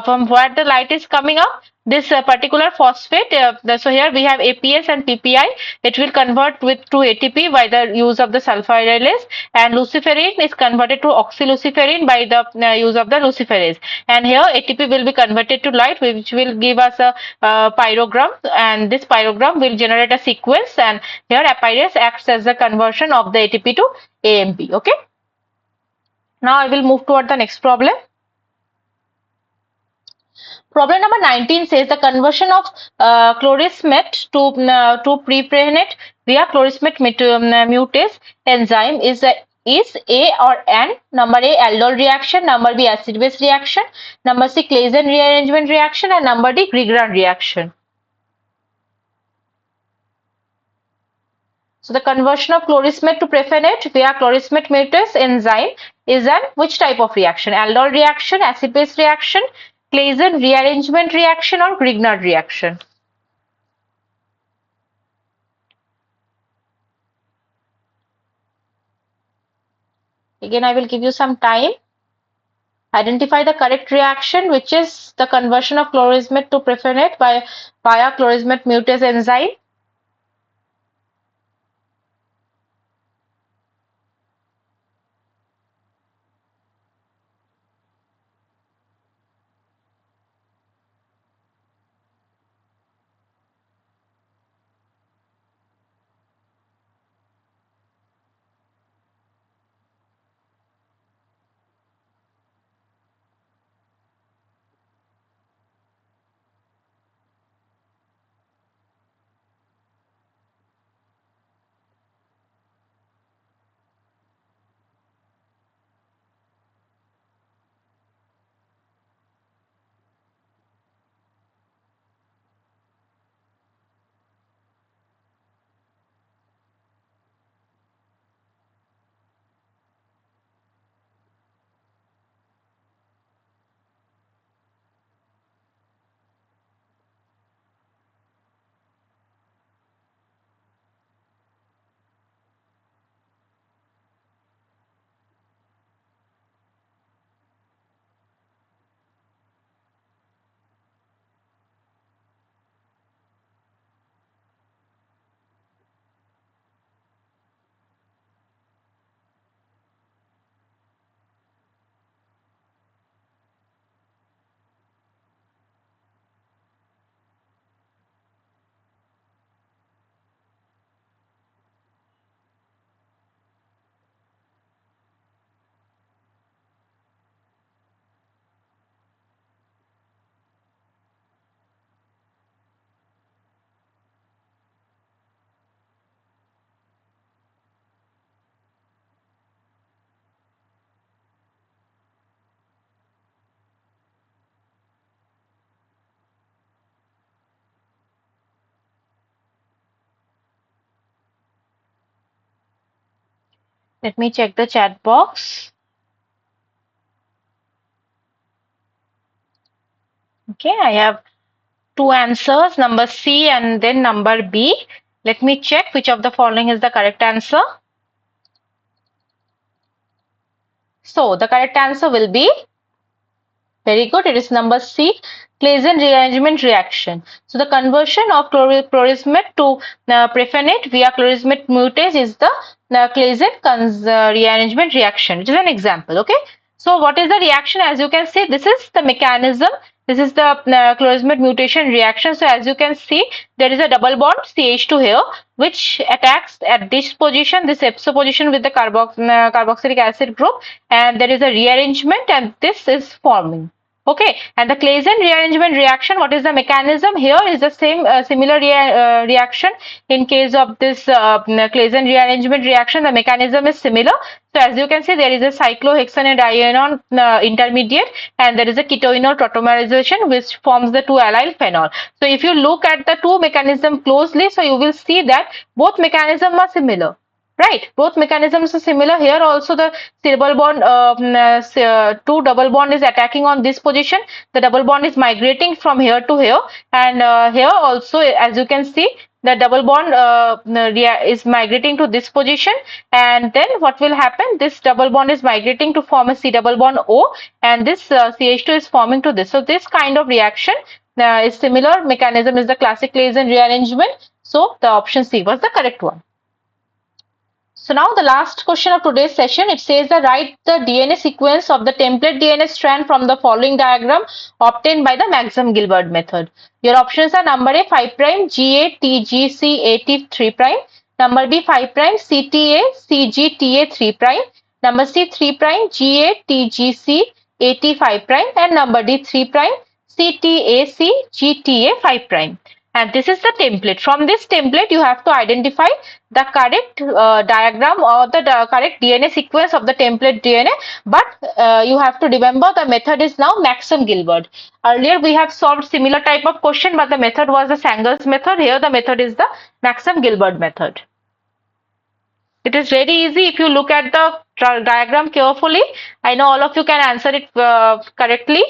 Speaker 1: from where the light is coming up, this particular phosphate, so here we have APS and PPI. It will convert with to ATP by the use of the sulfurylase, and luciferin is converted to oxyluciferin by the use of the luciferase, and here ATP will be converted to light, which will give us a pyrogram, and this pyrogram will generate a sequence, and here Apeiris acts as the conversion of the ATP to AMP. Okay. Now I will move toward the next problem. Problem number 19 says the conversion of chlorismet to preprenate via chlorismet mutase enzyme is A or N. Number A, aldol reaction. Number B, acid-base reaction. Number C, Claisen rearrangement reaction. And number D, Grignard reaction. So the conversion of chlorismet to preprenate via chlorismet mutase enzyme is an which type of reaction? Aldol reaction, acid-base reaction, Claisen rearrangement reaction, or Grignard reaction? Again, I will give you some time. Identify the correct reaction, which is the conversion of chlorismet to preprenate via chlorismet mutase enzyme. Let me check the chat box. Okay, I have two answers, number C and then number B. Let me check which of the following is the correct answer. So the correct answer will be, very good, it is number C, Claisen rearrangement reaction. So the conversion of chlorismet to preprenate via chlorismet mutase is the Claisen rearrangement reaction, which is an example. Okay. So what is the reaction? As you can see, this is the mechanism. This is the chlorismet mutation reaction. So as you can see, there is a double bond CH2 here, which attacks at this position, this ipso position with the carboxylic acid group, and there is a rearrangement, and this is forming. Okay, and the Claisen rearrangement reaction, what is the mechanism? Here is the same similar reaction. In case of this Claisen rearrangement reaction, the mechanism is similar. So as you can see, there is a cyclohexane diene intermediate, and there is a ketoenol tautomerization which forms the 2-allyl phenol. So if you look at the two mechanisms closely, so you will see that both mechanisms are similar. Right, both mechanisms are similar. Here also the double bond, two double bond is attacking on this position. The double bond is migrating from here to here, and here also, as you can see, the double bond is migrating to this position, and then what will happen? This double bond is migrating to form a C double bond O, and this CH2 is forming to this. So this kind of reaction is similar mechanism is the classic Claisen rearrangement. So the option C was the correct one. So now the last question of today's session, it says that write the DNA sequence of the template DNA strand from the following diagram obtained by the Maxam-Gilbert method. Your options are number A 5 prime GA TGC AT 3 prime, number B 5 prime CTA CG TA 3 prime, number C 3 prime GA TGC AT 5 prime, and number D 3 prime CTAC GTA 5 prime. And this is the template. From this template, you have to identify the correct diagram or the correct DNA sequence of the template DNA. But you have to remember the method is now Maxam-Gilbert. Earlier, we have solved similar type of question, but the method was the Sanger's method. Here, the method is the Maxam-Gilbert method. It is very easy if you look at the diagram carefully. I know all of you can answer it correctly.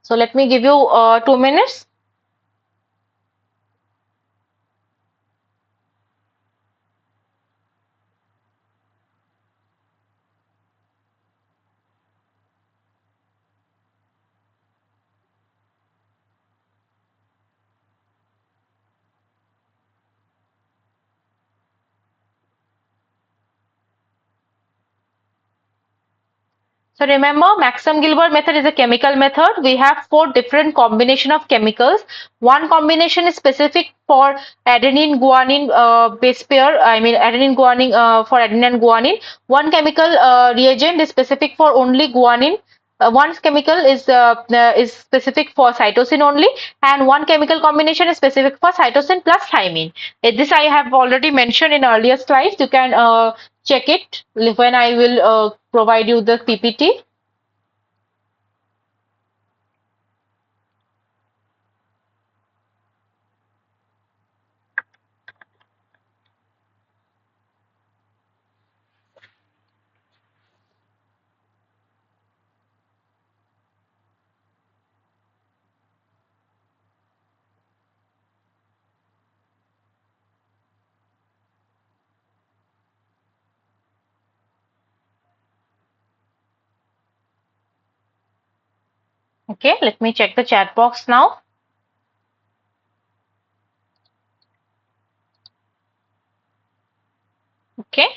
Speaker 1: So let me give you 2 minutes. So remember, Maxam-Gilbert method is a chemical method. We have 4 different combination of chemicals. One combination is specific for adenine guanine base pair. I mean adenine guanine for adenine and guanine. One chemical reagent is specific for only guanine. One chemical is specific for cytosine only, and one chemical combination is specific for cytosine plus thymine. This I have already mentioned in earlier slides. You can check it when I will provide you the PPT. Okay, let me check the chat box now. Okay.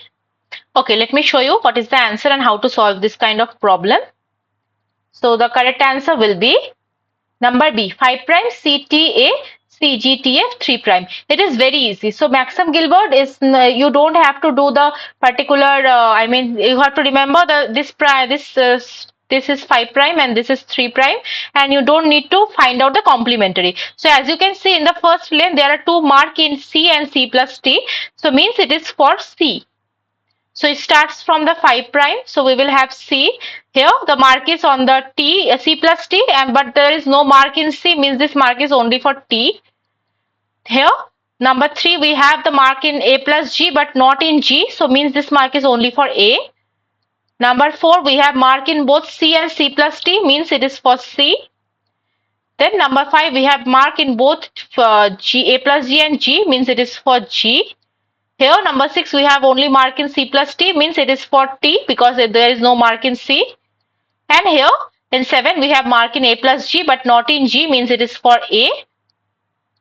Speaker 1: Okay, let me show you what is the answer and how to solve this kind of problem. So the correct answer will be number B, 5 prime CTA CGTF 3 prime. It is very easy. So Maxam-Gilbert is you don't have to do the particular. I mean, you have to remember this is 5 prime and this is 3 prime, and you don't need to find out the complementary. So as you can see in the first lane, there are 2 mark in C and C plus T. So means it is for C. So it starts from the 5 prime. So we will have C. Here the mark is on the T, C plus T, and but there is no mark in C, means this mark is only for T. Here number 3 we have the mark in A plus G but not in G, so means this mark is only for A. Number 4 we have mark in both C and C plus T, means it is for C. Then number 5 we have mark in both G, A plus G and G, means it is for G. Here number 6 we have only mark in C plus T, means it is for T because there is no mark in C. And here in 7 we have mark in A plus G but not in G, means it is for A.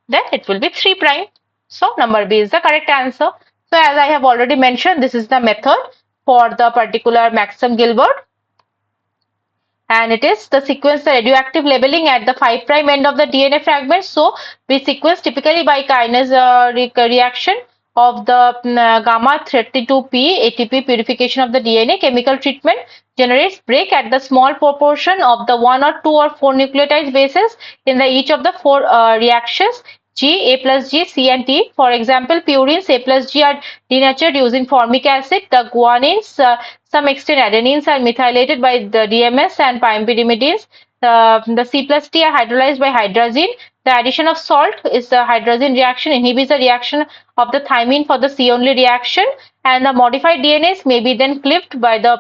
Speaker 1: Then it will be 3 prime. So number B is the correct answer. So as I have already mentioned, this is the method for the particular Maxam-Gilbert. And it is the sequence the radioactive labeling at the 5 prime end of the DNA fragment. So we sequence typically by kinase reaction of the gamma 32p ATP purification of the DNA. Chemical treatment generates break at the small proportion of the 1 or 2 or 4 nucleotide bases in the each of the 4 reactions G, A plus G, C and T. For example, purines A plus G are denatured using formic acid. The guanines, some extent adenines are methylated by the DMS and pyrimidines. The C plus T are hydrolyzed by hydrazine. The addition of salt is the hydrazine reaction inhibits the reaction of the thymine for the C-only reaction, and the modified DNAs may be then cleaved by the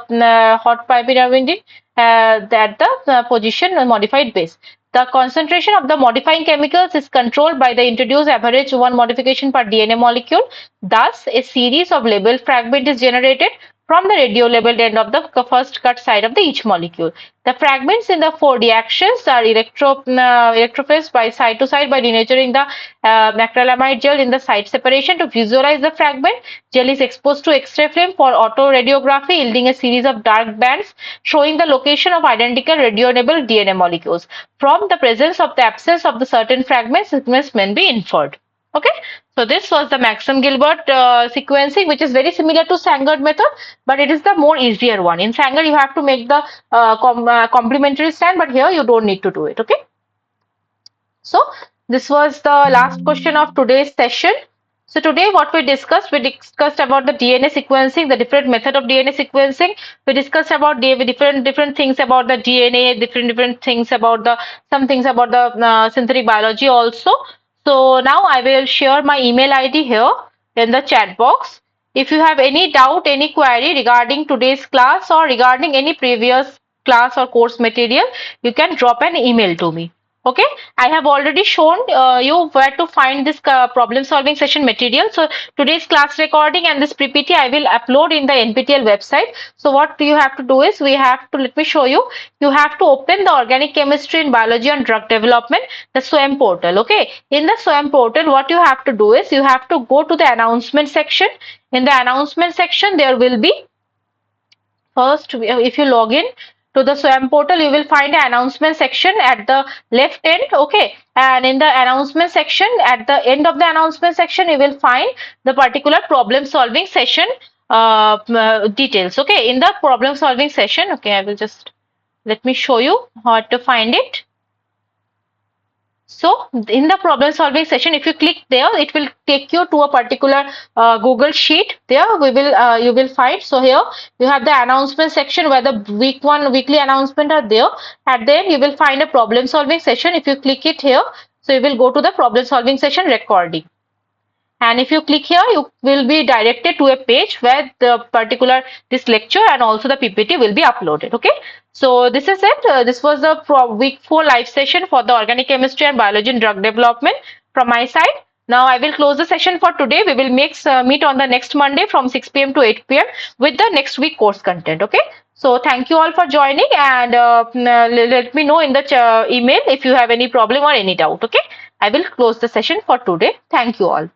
Speaker 1: hot pyrimidine at the position modified base. The concentration of the modifying chemicals is controlled by the introduced average 1 modification per DNA molecule. Thus, a series of labeled fragment is generated from the radio-labeled end of the first cut side of the each molecule. The fragments in the 4 reactions are electrophased by side to side by denaturing the acrylamide gel in the side separation. To visualize the fragment, gel is exposed to X-ray flame for autoradiography, yielding a series of dark bands showing the location of identical radio-labeled DNA molecules. From the presence of the absence of the certain fragments, sequence may be inferred. Okay, so this was the Maxim-Gilbert sequencing, which is very similar to Sanger method, but it is the more easier one. In Sanger, you have to make the complementary strand, but here you don't need to do it. Okay. So this was the last question of today's session. So today what we discussed about the DNA sequencing, the different method of DNA sequencing. We discussed about different things about the DNA, different things about the synthetic biology also. So now I will share my email ID here in the chat box. If you have any doubt, any query regarding today's class or regarding any previous class or course material, you can drop an email to me. Okay, I have already shown you where to find this problem solving session material. So today's class recording and this PPT I will upload in the NPTEL website. So what you have to do is let me show you. You have to open the organic chemistry and biology and drug development, the SWAM portal. Okay, in the SWAM portal, what you have to do is you have to go to the announcement section. In the announcement section, there will be first, if you log in to the SWAM portal, you will find an announcement section at the left end. Okay, and in the announcement section, at the end of the announcement section, you will find the particular problem solving session details. Okay, in the problem solving session, okay, I will just let me show you how to find it. So in the problem solving session, if you click there, it will take you to a particular Google sheet. There you will find. So here you have the announcement section where the weekly announcement are there. At the end, you will find a problem solving session. If you click it here, so you will go to the problem solving session recording. And if you click here, you will be directed to a page where this lecture and also the PPT will be uploaded. Okay. So this is it. This was the week 4 live session for the organic chemistry and biology and drug development from my side. Now I will close the session for today. We will meet on the next Monday from 6 p.m. to 8 p.m. with the next week course content. Okay. So thank you all for joining, and let me know in the email if you have any problem or any doubt. Okay. I will close the session for today. Thank you all.